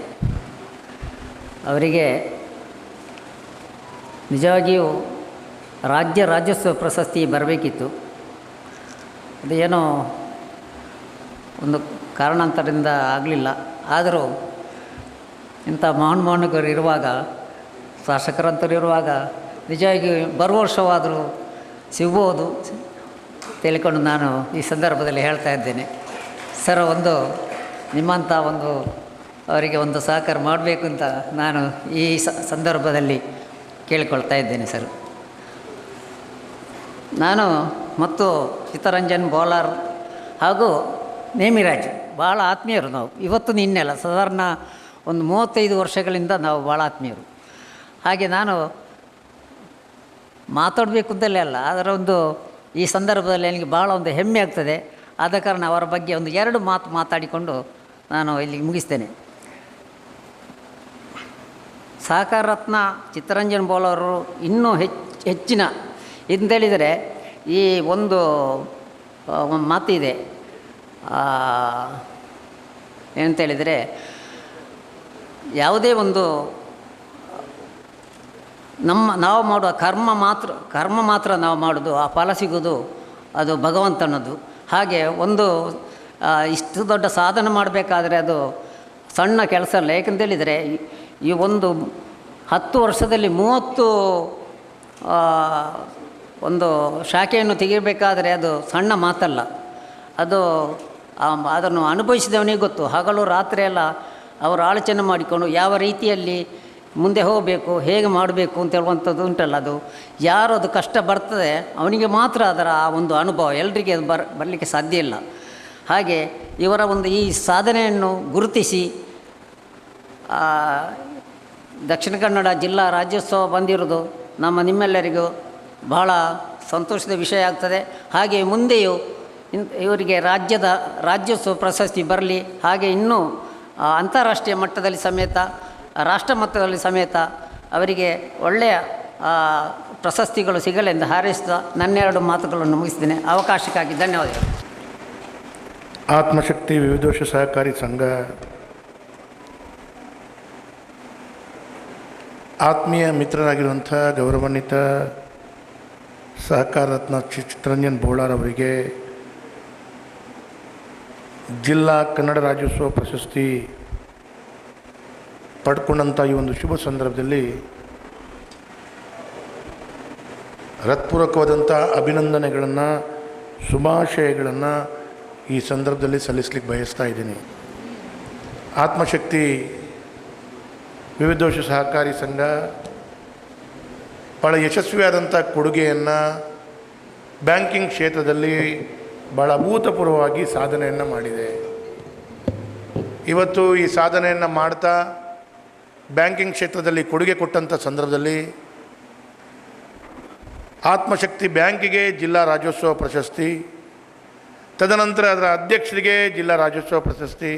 ಅವರಿಗೆ ನಿಜವಾಗಿಯೂ ರಾಜ್ಯೋತ್ಸವ ಪ್ರಶಸ್ತಿ ಬರಬೇಕಿತ್ತು. ಅದು ಏನೋ ಒಂದು ಕಾರಣಾಂತರದಿಂದ ಆಗಲಿಲ್ಲ. ಆದರೂ ಇಂಥ ಮಹಾನುಭಾವರು ಇರುವಾಗ, ಶಾಸಕರಂತರು ಇರುವಾಗ ನಿಜವಾಗಿ ಬರುವ ವರ್ಷವಾದರೂ ಸಿಗ್ಬೋದು ತಿಳ್ಕೊಂಡು ನಾನು ಈ ಸಂದರ್ಭದಲ್ಲಿ ಹೇಳ್ತಾ ಇದ್ದೇನೆ. ಸರ್, ಒಂದು ನಿಮ್ಮಂಥ ಒಂದು ಅವರಿಗೆ ಒಂದು ಸಹಕಾರ ಮಾಡಬೇಕು ಅಂತ ನಾನು ಈ ಸಂದರ್ಭದಲ್ಲಿ ಕೇಳಿಕೊಳ್ತಾ ಇದ್ದೇನೆ ಸರ್. ನಾನು ಮತ್ತು ಚಿತ್ತರಂಜನ್ ಬೋಳಾರ್ ಹಾಗೂ ನೇಮಿರಾಜ್ ಭಾಳ ಆತ್ಮೀಯರು. ನಾವು ಇವತ್ತು ನಿನ್ನೆಲ್ಲ ಸಾಧಾರಣ ಒಂದು 35 ವರ್ಷಗಳಿಂದ ನಾವು ಭಾಳ ಆತ್ಮೀಯರು. ಹಾಗೆ ನಾನು ಮಾತಾಡಬೇಕು ಅಂತಲೇ ಅಲ್ಲ, ಅದರ ಒಂದು ಈ ಸಂದರ್ಭದಲ್ಲಿ ನನಗೆ ಭಾಳ ಒಂದು ಹೆಮ್ಮೆ ಆಗ್ತದೆ. ಆದ ಕಾರಣ ಅವರ ಬಗ್ಗೆ ಒಂದು 2 ಮಾತು ಮಾತಾಡಿಕೊಂಡು ನಾನು ಇಲ್ಲಿಗೆ ಮುಗಿಸ್ತೇನೆ. ಸಹಕಾರ ರತ್ನ ಚಿತ್ತರಂಜನ್ ಬೋಳಾರ್ ಇನ್ನೂ ಹೆಚ್ಚಿನ ಇಂತೇಳಿದರೆ ಈ ಒಂದು ಮಾತಿದೆ, ಏನಂತೇಳಿದರೆ ಯಾವುದೇ ಒಂದು ನಾವು ಮಾಡುವ ಕರ್ಮ ಮಾತ್ರ ನಾವು ಮಾಡೋದು, ಆ ಫಲ ಸಿಗೋದು ಅದು ಭಗವಂತನದು. ಹಾಗೆ ಒಂದು ಇಷ್ಟು ದೊಡ್ಡ ಸಾಧನೆ ಮಾಡಬೇಕಾದ್ರೆ ಅದು ಸಣ್ಣ ಕೆಲಸ ಅಲ್ಲ. ಏಕೆಂತೇಳಿದರೆ ಈ ಒಂದು 10 ವರ್ಷದಲ್ಲಿ 30 ಒಂದು ಶಾಖೆಯನ್ನು ತೆಗಿಬೇಕಾದರೆ ಅದು ಸಣ್ಣ ಮಾತಲ್ಲ. ಅದನ್ನು ಅನುಭವಿಸಿದವನಿಗೆ ಗೊತ್ತು. ಹಗಲು ರಾತ್ರಿ ಎಲ್ಲ ಅವರು ಆಲೋಚನೆ ಮಾಡಿಕೊಂಡು ಯಾವ ರೀತಿಯಲ್ಲಿ ಮುಂದೆ ಹೋಗಬೇಕು, ಹೇಗೆ ಮಾಡಬೇಕು ಅಂತ ಹೇಳುವಂಥದ್ದು ಉಂಟಲ್ಲ, ಅದು ಯಾರು ಅದು ಕಷ್ಟ ಬರ್ತದೆ ಅವನಿಗೆ ಮಾತ್ರ ಅದರ ಆ ಒಂದು ಅನುಭವ, ಎಲ್ರಿಗೆ ಅದು ಬರಲಿಕ್ಕೆ ಸಾಧ್ಯ ಇಲ್ಲ. ಹಾಗೆ ಇವರ ಒಂದು ಈ ಸಾಧನೆಯನ್ನು ಗುರುತಿಸಿ ದಕ್ಷಿಣ ಕನ್ನಡ ಜಿಲ್ಲಾ ರಾಜ್ಯೋತ್ಸವ ಬಂದಿರೋದು ನಿಮ್ಮೆಲ್ಲರಿಗೂ ಬಹಳ ಸಂತೋಷದ ವಿಷಯ ಆಗ್ತದೆ. ಹಾಗೆ ಮುಂದೆಯೂ ಇವರಿಗೆ ರಾಜ್ಯೋತ್ಸವ ಪ್ರಶಸ್ತಿ ಬರಲಿ. ಹಾಗೆ ಇನ್ನೂ ಅಂತಾರಾಷ್ಟ್ರೀಯ ಮಟ್ಟದಲ್ಲಿ ಸಮೇತ, ರಾಷ್ಟ್ರ ಮಟ್ಟದಲ್ಲಿ ಸಮೇತ ಅವರಿಗೆ ಒಳ್ಳೆಯ ಪ್ರಶಸ್ತಿಗಳು ಸಿಗಲೆಂದು ಹಾರೈಸಿದ ನನ್ನ 2 ಮಾತುಗಳನ್ನು ಮುಗಿಸ್ತೇನೆ. ಅವಕಾಶಕ್ಕಾಗಿ ಧನ್ಯವಾದಗಳು. ಆತ್ಮಶಕ್ತಿ ವಿವಿಧೋಷ ಸಹಕಾರಿ ಸಂಘ ಆತ್ಮೀಯ ಮಿತ್ರರಾಗಿರುವಂಥ ಗೌರವಾನ್ವಿತ ಸಹಕಾರ ರತ್ನ ಚಿತ್ತರಂಜನ್ ಬೋಳಾರ್ ಅವರಿಗೆ ಜಿಲ್ಲಾ ಕನ್ನಡ ರಾಜ್ಯೋತ್ಸವ ಪ್ರಶಸ್ತಿ ಪಡ್ಕೊಂಡಂಥ ಈ ಒಂದು ಶುಭ ಸಂದರ್ಭದಲ್ಲಿ ಹೃತ್ಪೂರ್ವಕವಾದಂಥ ಅಭಿನಂದನೆಗಳನ್ನು, ಶುಭಾಶಯಗಳನ್ನು ಈ ಸಂದರ್ಭದಲ್ಲಿ ಸಲ್ಲಿಸಲಿಕ್ಕೆ ಬಯಸ್ತಾ ಇದ್ದೀನಿ. ಆತ್ಮಶಕ್ತಿ ವಿವಿಧೋಷ ಸಹಕಾರಿ ಸಂಘ ಭಾಳ ಯಶಸ್ವಿಯಾದಂಥ ಕೊಡುಗೆಯನ್ನು ಬ್ಯಾಂಕಿಂಗ್ ಕ್ಷೇತ್ರದಲ್ಲಿ ಭಾಳ ಅಭೂತಪೂರ್ವವಾಗಿ ಸಾಧನೆಯನ್ನು ಮಾಡಿದೆ. ಇವತ್ತು ಈ ಸಾಧನೆಯನ್ನು ಮಾಡ್ತಾ ಬ್ಯಾಂಕಿಂಗ್ ಕ್ಷೇತ್ರದಲ್ಲಿ ಕೊಡುಗೆ ಕೊಟ್ಟಂಥ ಸಂದರ್ಭದಲ್ಲಿ ಆತ್ಮಶಕ್ತಿ ಬ್ಯಾಂಕಿಗೆ ಜಿಲ್ಲಾ ರಾಜ್ಯೋತ್ಸವ ಪ್ರಶಸ್ತಿ, ತದನಂತರ ಅದರ ಅಧ್ಯಕ್ಷರಿಗೆ ಜಿಲ್ಲಾ ರಾಜ್ಯೋತ್ಸವ ಪ್ರಶಸ್ತಿ,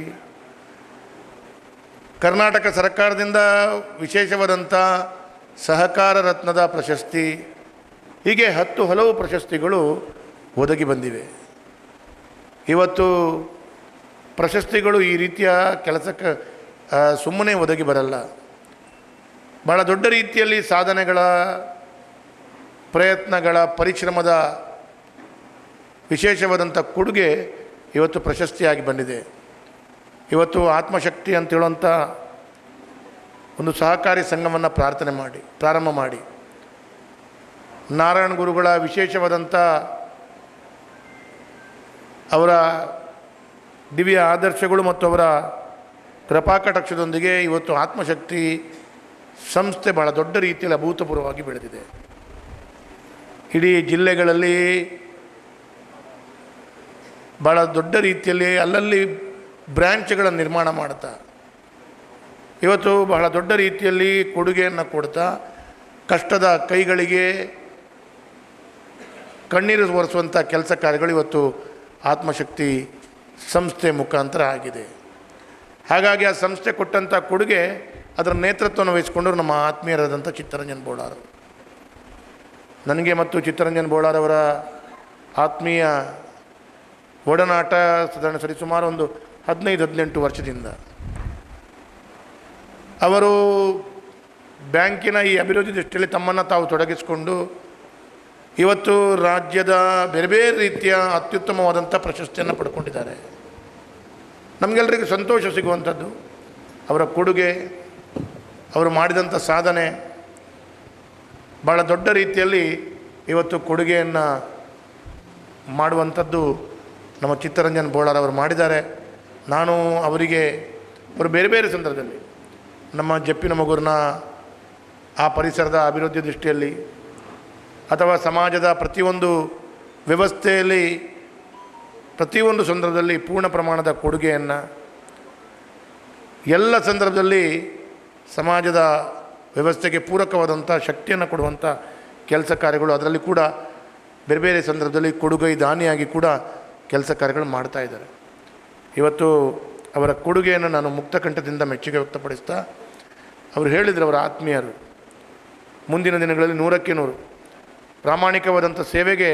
ಕರ್ನಾಟಕ ಸರ್ಕಾರದಿಂದ ವಿಶೇಷವಾದಂಥ ಸಹಕಾರ ರತ್ನದ ಪ್ರಶಸ್ತಿ, ಹೀಗೆ 10 ಹಲವು ಪ್ರಶಸ್ತಿಗಳು ಒದಗಿ ಬಂದಿವೆ. ಇವತ್ತು ಪ್ರಶಸ್ತಿಗಳು ಈ ರೀತಿಯ ಕೆಲಸಕ್ಕೆ ಸುಮ್ಮನೆ ಒದಗಿ ಬರಲ್ಲ. ಭಾಳ ದೊಡ್ಡ ರೀತಿಯಲ್ಲಿ ಸಾಧನೆಗಳ, ಪ್ರಯತ್ನಗಳ, ಪರಿಶ್ರಮದ ವಿಶೇಷವಾದಂಥ ಕೊಡುಗೆ ಇವತ್ತು ಪ್ರಶಸ್ತಿಯಾಗಿ ಬಂದಿದೆ. ಇವತ್ತು ಆತ್ಮಶಕ್ತಿ ಅಂತೇಳುವಂಥ ಒಂದು ಸಹಕಾರಿ ಸಂಘವನ್ನು ಪ್ರಾರಂಭ ಮಾಡಿ ನಾರಾಯಣ ಗುರುಗಳ ವಿಶೇಷವಾದಂಥ ಅವರ ದಿವ್ಯ ಆದರ್ಶಗಳು ಮತ್ತು ಅವರ ಕೃಪಾಕಟಾಕ್ಷದೊಂದಿಗೆ ಇವತ್ತು ಆತ್ಮಶಕ್ತಿ ಸಂಸ್ಥೆ ಭಾಳ ದೊಡ್ಡ ರೀತಿಯಲ್ಲಿ ಅಭೂತಪೂರ್ವವಾಗಿ ಬೆಳೆದಿದೆ. ಇಡೀ ಜಿಲ್ಲೆಗಳಲ್ಲಿ ಭಾಳ ದೊಡ್ಡ ರೀತಿಯಲ್ಲಿ ಅಲ್ಲಲ್ಲಿ ಬ್ರ್ಯಾಂಚ್ಗಳನ್ನು ನಿರ್ಮಾಣ ಮಾಡ್ತಾ ಇವತ್ತು ಬಹಳ ದೊಡ್ಡ ರೀತಿಯಲ್ಲಿ ಕೊಡುಗೆಯನ್ನು ಕೊಡ್ತಾ ಕಷ್ಟದ ಕೈಗಳಿಗೆ ಕಣ್ಣೀರು ಒರೆಸುವಂಥ ಕೆಲಸ ಕಾರ್ಯಗಳು ಇವತ್ತು ಆತ್ಮಶಕ್ತಿ ಸಂಸ್ಥೆ ಮುಖಾಂತರ ಆಗಿದೆ. ಹಾಗಾಗಿ ಆ ಸಂಸ್ಥೆ ಕೊಟ್ಟಂಥ ಕೊಡುಗೆ, ಅದರ ನೇತೃತ್ವವನ್ನು ವಹಿಸಿಕೊಂಡರು ನಮ್ಮ ಆತ್ಮೀಯರಾದಂಥ ಚಿತ್ತರಂಜನ್ ಬೋಳಾರ್. ನನಗೆ ಮತ್ತು ಚಿತ್ತರಂಜನ್ ಬೋಳಾರ್ ಅವರ ಆತ್ಮೀಯ ಒಡನಾಟ ಸರಿಸುಮಾರು ಒಂದು 15-18 ವರ್ಷದಿಂದ. ಅವರು ಬ್ಯಾಂಕಿನ ಈ ಅಭಿವೃದ್ಧಿ ದೃಷ್ಟಿಯಲ್ಲಿ ತಮ್ಮನ್ನು ತಾವು ತೊಡಗಿಸಿಕೊಂಡು ಇವತ್ತು ರಾಜ್ಯದ ಬೇರೆ ಬೇರೆ ರೀತಿಯ ಅತ್ಯುತ್ತಮವಾದಂಥ ಪ್ರಶಸ್ತಿಯನ್ನು ಪಡ್ಕೊಂಡಿದ್ದಾರೆ. ನಮಗೆಲ್ಲರಿಗೂ ಸಂತೋಷ ಸಿಗುವಂಥದ್ದು ಅವರ ಕೊಡುಗೆ, ಅವರು ಮಾಡಿದಂಥ ಸಾಧನೆ. ಭಾಳ ದೊಡ್ಡ ರೀತಿಯಲ್ಲಿ ಇವತ್ತು ಕೊಡುಗೆಯನ್ನು ಮಾಡುವಂಥದ್ದು ನಮ್ಮ ಚಿತ್ತರಂಜನ್ ಬೋಳಾರ್ ಅವರು ಮಾಡಿದ್ದಾರೆ. ನಾನು ಅವರಿಗೆ ಅವರು ಬೇರೆ ಬೇರೆ ಸಂದರ್ಭದಲ್ಲಿ ನಮ್ಮ ಜಪ್ಪಿನ ಮಗುರನ್ನ ಆ ಪರಿಸರದ ಅಭಿವೃದ್ಧಿ ದೃಷ್ಟಿಯಲ್ಲಿ ಅಥವಾ ಸಮಾಜದ ಪ್ರತಿಯೊಂದು ವ್ಯವಸ್ಥೆಯಲ್ಲಿ ಪ್ರತಿಯೊಂದು ಸಂದರ್ಭದಲ್ಲಿ ಪೂರ್ಣ ಪ್ರಮಾಣದ ಕೊಡುಗೆಯನ್ನು, ಎಲ್ಲ ಸಂದರ್ಭದಲ್ಲಿ ಸಮಾಜದ ವ್ಯವಸ್ಥೆಗೆ ಪೂರಕವಾದಂಥ ಶಕ್ತಿಯನ್ನು ಕೊಡುವಂಥ ಕೆಲಸ ಕಾರ್ಯಗಳು, ಅದರಲ್ಲಿ ಕೂಡ ಬೇರೆ ಬೇರೆ ಸಂದರ್ಭದಲ್ಲಿ ಕೊಡುಗೈ ದಾನಿಯಾಗಿ ಕೂಡ ಕೆಲಸ ಕಾರ್ಯಗಳು ಮಾಡ್ತಾಯಿದ್ದಾರೆ. ಇವತ್ತು ಅವರ ಕೊಡುಗೆಯನ್ನು ನಾನು ಮುಕ್ತಕಂಠದಿಂದ ಮೆಚ್ಚುಗೆ ವ್ಯಕ್ತಪಡಿಸ್ತಾ, ಅವರು ಹೇಳಿದರು, ಅವರ ಆತ್ಮೀಯರು ಮುಂದಿನ ದಿನಗಳಲ್ಲಿ 100ಕ್ಕೆ 100 ಪ್ರಾಮಾಣಿಕವಾದಂಥ ಸೇವೆಗೆ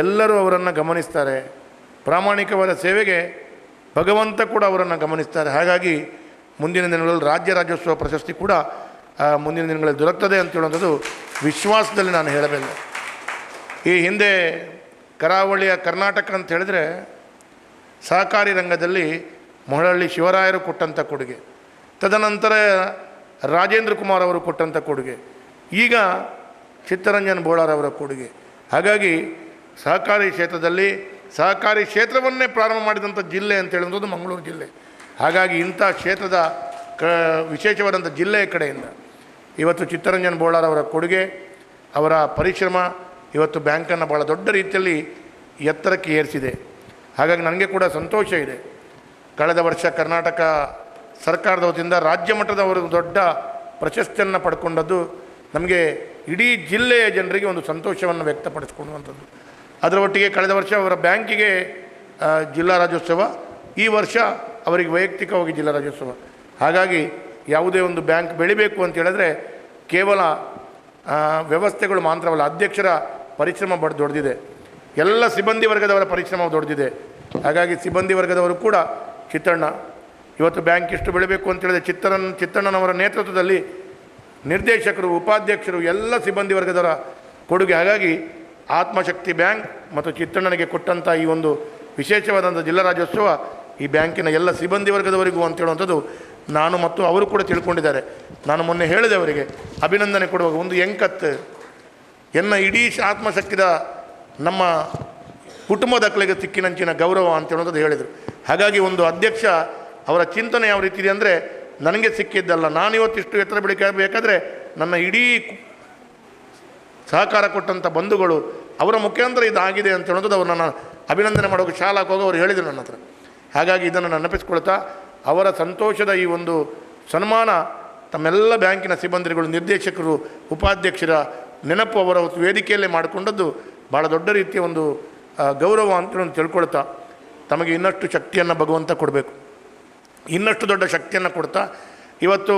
ಎಲ್ಲರೂ ಅವರನ್ನು ಗಮನಿಸ್ತಾರೆ. ಪ್ರಾಮಾಣಿಕವಾದ ಸೇವೆಗೆ ಭಗವಂತ ಕೂಡ ಅವರನ್ನು ಗಮನಿಸ್ತಾರೆ. ಹಾಗಾಗಿ ಮುಂದಿನ ದಿನಗಳಲ್ಲಿ ರಾಜ್ಯೋತ್ಸವ ಪ್ರಶಸ್ತಿ ಕೂಡ ಮುಂದಿನ ದಿನಗಳಲ್ಲಿ ದೊರಕ್ತದೆ ಅಂತ ಹೇಳುವಂಥದ್ದು ವಿಶ್ವಾಸದಲ್ಲಿ ನಾನು ಹೇಳಬಲ್ಲೆ. ಈ ಹಿಂದೆ ಕರಾವಳಿಯ ಕರ್ನಾಟಕ ಅಂತ ಹೇಳಿದ್ರೆ ಸಹಕಾರಿ ರಂಗದಲ್ಲಿ ಮೊಳಹಳ್ಳಿ ಶಿವರಾಯರು ಕೊಟ್ಟಂಥ ಕೊಡುಗೆ, ತದನಂತರ ರಾಜೇಂದ್ರ ಕುಮಾರ್ ಅವರು ಕೊಟ್ಟಂಥ ಕೊಡುಗೆ, ಈಗ ಚಿತ್ತರಂಜನ್ ಬೋಳಾರ್ ಅವರ ಕೊಡುಗೆ. ಹಾಗಾಗಿ ಸಹಕಾರಿ ಕ್ಷೇತ್ರದಲ್ಲಿ ಸಹಕಾರಿ ಕ್ಷೇತ್ರವನ್ನೇ ಪ್ರಾರಂಭ ಮಾಡಿದಂಥ ಜಿಲ್ಲೆ ಅಂತ ಹೇಳುವಂಥದ್ದು ಮಂಗಳೂರು ಜಿಲ್ಲೆ. ಹಾಗಾಗಿ ಇಂಥ ಕ್ಷೇತ್ರದ ವಿಶೇಷವಾದಂಥ ಜಿಲ್ಲೆಯ ಕಡೆಯಿಂದ ಇವತ್ತು ಚಿತ್ತರಂಜನ್ ಬೋಳಾರ್ ಅವರ ಕೊಡುಗೆ, ಅವರ ಪರಿಶ್ರಮ ಇವತ್ತು ಬ್ಯಾಂಕನ್ನು ಭಾಳ ದೊಡ್ಡ ರೀತಿಯಲ್ಲಿ ಎತ್ತರಕ್ಕೆ ಏರಿಸಿದೆ. ಹಾಗಾಗಿ ನನಗೆ ಕೂಡ ಸಂತೋಷ ಇದೆ. ಕಳೆದ ವರ್ಷ ಕರ್ನಾಟಕ ಸರ್ಕಾರದ ವತಿಯಿಂದ ರಾಜ್ಯ ಮಟ್ಟದ ಅವರು ದೊಡ್ಡ ಪ್ರಶಸ್ತಿಯನ್ನು ಪಡ್ಕೊಂಡದ್ದು ನಮಗೆ ಇಡೀ ಜಿಲ್ಲೆಯ ಜನರಿಗೆ ಒಂದು ಸಂತೋಷವನ್ನು ವ್ಯಕ್ತಪಡಿಸ್ಕೊಳ್ಳುವಂಥದ್ದು. ಅದರ ಒಟ್ಟಿಗೆ ಕಳೆದ ವರ್ಷ ಅವರ ಬ್ಯಾಂಕಿಗೆ ಜಿಲ್ಲಾ ರಾಜ್ಯೋತ್ಸವ, ಈ ವರ್ಷ ಅವರಿಗೆ ವೈಯಕ್ತಿಕವಾಗಿ ಜಿಲ್ಲಾ ರಾಜ್ಯೋತ್ಸವ. ಹಾಗಾಗಿ ಯಾವುದೇ ಒಂದು ಬ್ಯಾಂಕ್ ಬೆಳಿಬೇಕು ಅಂತ ಹೇಳಿದ್ರೆ ಕೇವಲ ವ್ಯವಸ್ಥೆಗಳು ಮಾತ್ರವಲ್ಲ, ಅಧ್ಯಕ್ಷರ ಪರಿಶ್ರಮ ದೊಡ್ಡದಿದೆ, ಎಲ್ಲ ಸಿಬ್ಬಂದಿ ವರ್ಗದವರ ಪರಿಶ್ರಮ ದೊಡ್ಡದಿದೆ. ಹಾಗಾಗಿ ಸಿಬ್ಬಂದಿ ವರ್ಗದವರು ಕೂಡ ಚಿತ್ತಣ್ಣ ಇವತ್ತು ಬ್ಯಾಂಕ್ ಎಷ್ಟು ಬೆಳಿಬೇಕು ಅಂತ ಹೇಳಿದ್ರೆ ಚಿತ್ತಣ್ಣನವರ ನೇತೃತ್ವದಲ್ಲಿ ನಿರ್ದೇಶಕರು, ಉಪಾಧ್ಯಕ್ಷರು, ಎಲ್ಲ ಸಿಬ್ಬಂದಿ ವರ್ಗದವರ ಕೊಡುಗೆ. ಹಾಗಾಗಿ ಆತ್ಮಶಕ್ತಿ ಬ್ಯಾಂಕ್ ಮತ್ತು ಚಿತ್ತಣ್ಣನಿಗೆ ಕೊಟ್ಟಂಥ ಈ ಒಂದು ವಿಶೇಷವಾದಂಥ ಜಿಲ್ಲಾ ರಾಜ್ಯೋತ್ಸವ ಈ ಬ್ಯಾಂಕಿನ ಎಲ್ಲ ಸಿಬ್ಬಂದಿ ವರ್ಗದವರಿಗೂ ಅಂತ ಹೇಳುವಂಥದ್ದು ನಾನು ಮತ್ತು ಅವರು ಕೂಡ ತಿಳ್ಕೊಂಡಿದ್ದಾರೆ. ನಾನು ಮೊನ್ನೆ ಹೇಳಿದೆ ಅವರಿಗೆ ಅಭಿನಂದನೆ ಕೊಡುವಾಗ, ಒಂದು ಎಂಕತ್ತು ಎನ್ನ ಇಡೀ ಆತ್ಮಶಕ್ತಿದ ನಮ್ಮ ಕುಟುಂಬದಕ್ಕಳಿಗೆ ತಿಕ್ಕಿನಂಚಿನ ಗೌರವ ಅಂತ ಹೇಳೋದು ಹೇಳಿದರು. ಹಾಗಾಗಿ ಒಂದು ಅಧ್ಯಕ್ಷ ಅವರ ಚಿಂತನೆ ಯಾವ ರೀತಿ ಇದೆ ಅಂದರೆ, ನನಗೆ ಸಿಕ್ಕಿದ್ದಲ್ಲ, ನಾನಿವತ್ತಿಷ್ಟು ಎತ್ತರ ಬೆಳಿಬೇಕಾದ್ರೆ ನನ್ನ ಇಡೀ ಸಹಕಾರ ಕೊಟ್ಟಂಥ ಬಂಧುಗಳು ಅವರ ಮುಖಾಂತರ ಇದಾಗಿದೆ ಅಂತ ಹೇಳೋದು ಅವ್ರು ನನ್ನ ಅಭಿನಂದನೆ ಮಾಡೋಕ್ಕೆ ಶಾಲಾಕ್ಕೆ ಹೋಗಿ ಅವರು ಹೇಳಿದರು ನನ್ನ ಹತ್ರ. ಹಾಗಾಗಿ ಇದನ್ನು ನೆನಪಿಸ್ಕೊಳ್ತಾ ಅವರ ಸಂತೋಷದ ಈ ಒಂದು ಸನ್ಮಾನ ತಮ್ಮೆಲ್ಲ ಬ್ಯಾಂಕಿನ ಸಿಬ್ಬಂದಿಗಳು, ನಿರ್ದೇಶಕರು, ಉಪಾಧ್ಯಕ್ಷರ ನೆನಪು ಅವರ ವೇದಿಕೆಯಲ್ಲೇ ಮಾಡಿಕೊಂಡದ್ದು ಭಾಳ ದೊಡ್ಡ ರೀತಿಯ ಒಂದು ಗೌರವ ಅಂತ ತಿಳ್ಕೊಳ್ತಾ, ತಮಗೆ ಇನ್ನಷ್ಟು ಶಕ್ತಿಯನ್ನು ಭಗವಂತ ಕೊಡಬೇಕು, ಇನ್ನಷ್ಟು ದೊಡ್ಡ ಶಕ್ತಿಯನ್ನು ಕೊಡ್ತಾ ಇವತ್ತು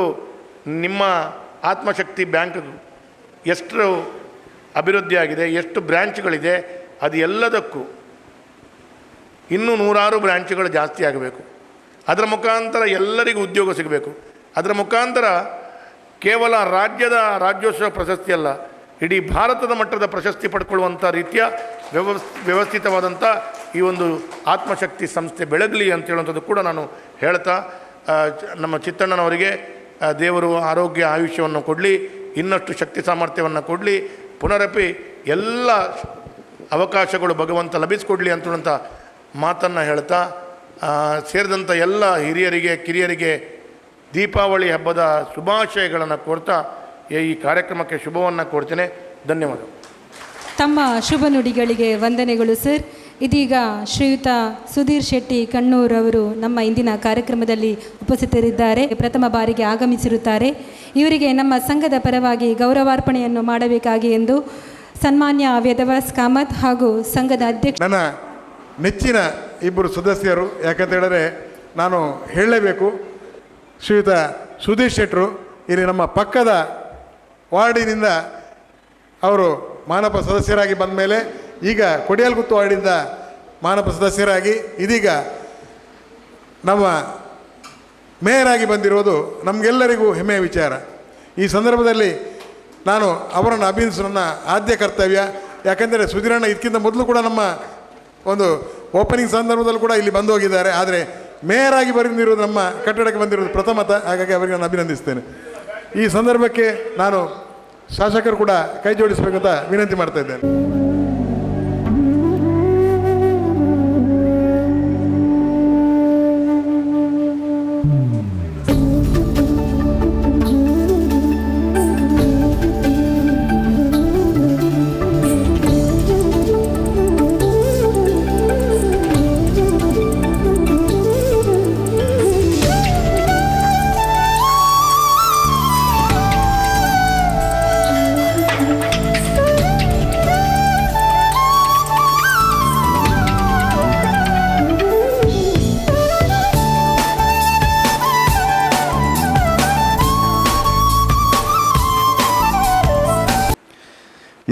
ನಿಮ್ಮ ಆತ್ಮಶಕ್ತಿ ಬ್ಯಾಂಕ್ ಎಷ್ಟು ಅಭಿವೃದ್ಧಿ ಆಗಿದೆ, ಎಷ್ಟು ಬ್ರ್ಯಾಂಚ್ಗಳಿದೆ, ಅದು ಎಲ್ಲದಕ್ಕೂ ಇನ್ನೂ 100 ಬ್ರ್ಯಾಂಚ್ಗಳು ಜಾಸ್ತಿ ಆಗಬೇಕು. ಅದರ ಮುಖಾಂತರ ಎಲ್ಲರಿಗೂ ಉದ್ಯೋಗ ಸಿಗಬೇಕು. ಅದರ ಮುಖಾಂತರ ಕೇವಲ ರಾಜ್ಯೋತ್ಸವ ಪ್ರಶಸ್ತಿ ಅಲ್ಲ, ಇಡೀ ಭಾರತದ ಮಟ್ಟದ ಪ್ರಶಸ್ತಿ ಪಡ್ಕೊಳ್ಳುವಂಥ ರೀತಿಯ ವ್ಯವಸ್ಥಿತವಾದಂಥ ಈ ಒಂದು ಆತ್ಮಶಕ್ತಿ ಸಂಸ್ಥೆ ಬೆಳಗಲಿ ಅಂತ ಹೇಳುವಂಥದ್ದು ಕೂಡ ನಾನು ಹೇಳ್ತಾ, ನಮ್ಮ ಚಿತ್ತಣ್ಣನವರಿಗೆ ದೇವರು ಆರೋಗ್ಯ ಆಯುಷ್ಯವನ್ನು ಕೊಡಲಿ, ಇನ್ನಷ್ಟು ಶಕ್ತಿ ಸಾಮರ್ಥ್ಯವನ್ನು ಕೊಡಲಿ, ಪುನರಪಿ ಎಲ್ಲ ಅವಕಾಶಗಳು ಭಗವಂತ ಲಭಿಸಿಕೊಡಲಿ ಅಂತೇಳುವಂಥ ಮಾತನ್ನು ಹೇಳ್ತಾ, ಸೇರಿದಂಥ ಎಲ್ಲ ಹಿರಿಯರಿಗೆ ಕಿರಿಯರಿಗೆ ದೀಪಾವಳಿ ಹಬ್ಬದ ಶುಭಾಶಯಗಳನ್ನು ಕೋರ್ತಾ ಈ ಕಾರ್ಯಕ್ರಮಕ್ಕೆ ಶುಭವನ್ನು ಕೋರ್ತೇನೆ. ಧನ್ಯವಾದ. ತಮ್ಮ ಶುಭ ನುಡಿಗಳಿಗೆ ವಂದನೆಗಳು ಸರ್. ಇದೀಗ ಶ್ರೀಯುತ ಸುಧೀರ್ ಶೆಟ್ಟಿ ಕಣ್ಣೂರ್ ಅವರು ನಮ್ಮ ಇಂದಿನ ಕಾರ್ಯಕ್ರಮದಲ್ಲಿ ಉಪಸ್ಥಿತರಿದ್ದಾರೆ. ಪ್ರಥಮ ಬಾರಿಗೆ ಆಗಮಿಸಿರುತ್ತಾರೆ. ಇವರಿಗೆ ನಮ್ಮ ಸಂಘದ ಪರವಾಗಿ ಗೌರವಾರ್ಪಣೆಯನ್ನು ಮಾಡಬೇಕಾಗಿ ಎಂದು ಸನ್ಮಾನ್ಯ ವೇದವಾಸ್ ಕಾಮತ್ ಹಾಗೂ ಸಂಘದ ಅಧ್ಯಕ್ಷ, ನನ್ನ ನೆಚ್ಚಿನ ಇಬ್ಬರು ಸದಸ್ಯರು, ಯಾಕಂತ ಹೇಳಿದ್ರೆ ನಾನು ಹೇಳಲೇಬೇಕು, ಶ್ರೀಯುತ ಸುಧೀರ್ ಶೆಟ್ಟರು ಇಲ್ಲಿ ನಮ್ಮ ಪಕ್ಕದ ವಾರ್ಡಿನಿಂದ ಅವರು ಮಾನಪ ಸದಸ್ಯರಾಗಿ ಬಂದ ಮೇಲೆ ಈಗ ಕೊಡಿಯಾಲ್ಗುತ್ತು ವಾರ್ಡಿಂದ ಮಾನಪ ಸದಸ್ಯರಾಗಿ ಇದೀಗ ನಮ್ಮ ಮೇಯರ್ ಆಗಿ ಬಂದಿರೋದು ನಮಗೆಲ್ಲರಿಗೂ ಹೆಮ್ಮೆಯ ವಿಚಾರ. ಈ ಸಂದರ್ಭದಲ್ಲಿ ನಾನು ಅವರನ್ನು ಅಭಿನಂದಿಸಲು ನನ್ನ ಆದ್ಯ ಕರ್ತವ್ಯ. ಯಾಕೆಂದರೆ ಸುಧೀರಣ್ಣ ಇದಕ್ಕಿಂತ ಮೊದಲು ಕೂಡ ನಮ್ಮ ಒಂದು ಓಪನಿಂಗ್ ಸಂದರ್ಭದಲ್ಲಿ ಕೂಡ ಇಲ್ಲಿ ಬಂದು ಹೋಗಿದ್ದಾರೆ. ಆದರೆ ಮೇಯರ್ ಆಗಿ ಬಂದಿರೋದು ನಮ್ಮ ಕಟ್ಟಡಕ್ಕೆ ಬಂದಿರೋದು ಪ್ರಥಮತ. ಹಾಗಾಗಿ ಅವರಿಗೆ ನಾನು ಅಭಿನಂದಿಸ್ತೇನೆ. ಈ ಸಂದರ್ಭಕ್ಕೆ ನಾನು ಶಾಸಕರು ಕೂಡ ಕೈ ಜೋಡಿಸಬೇಕಂತ ವಿನಂತಿ ಮಾಡ್ತಾ ಇದ್ದೇನೆ.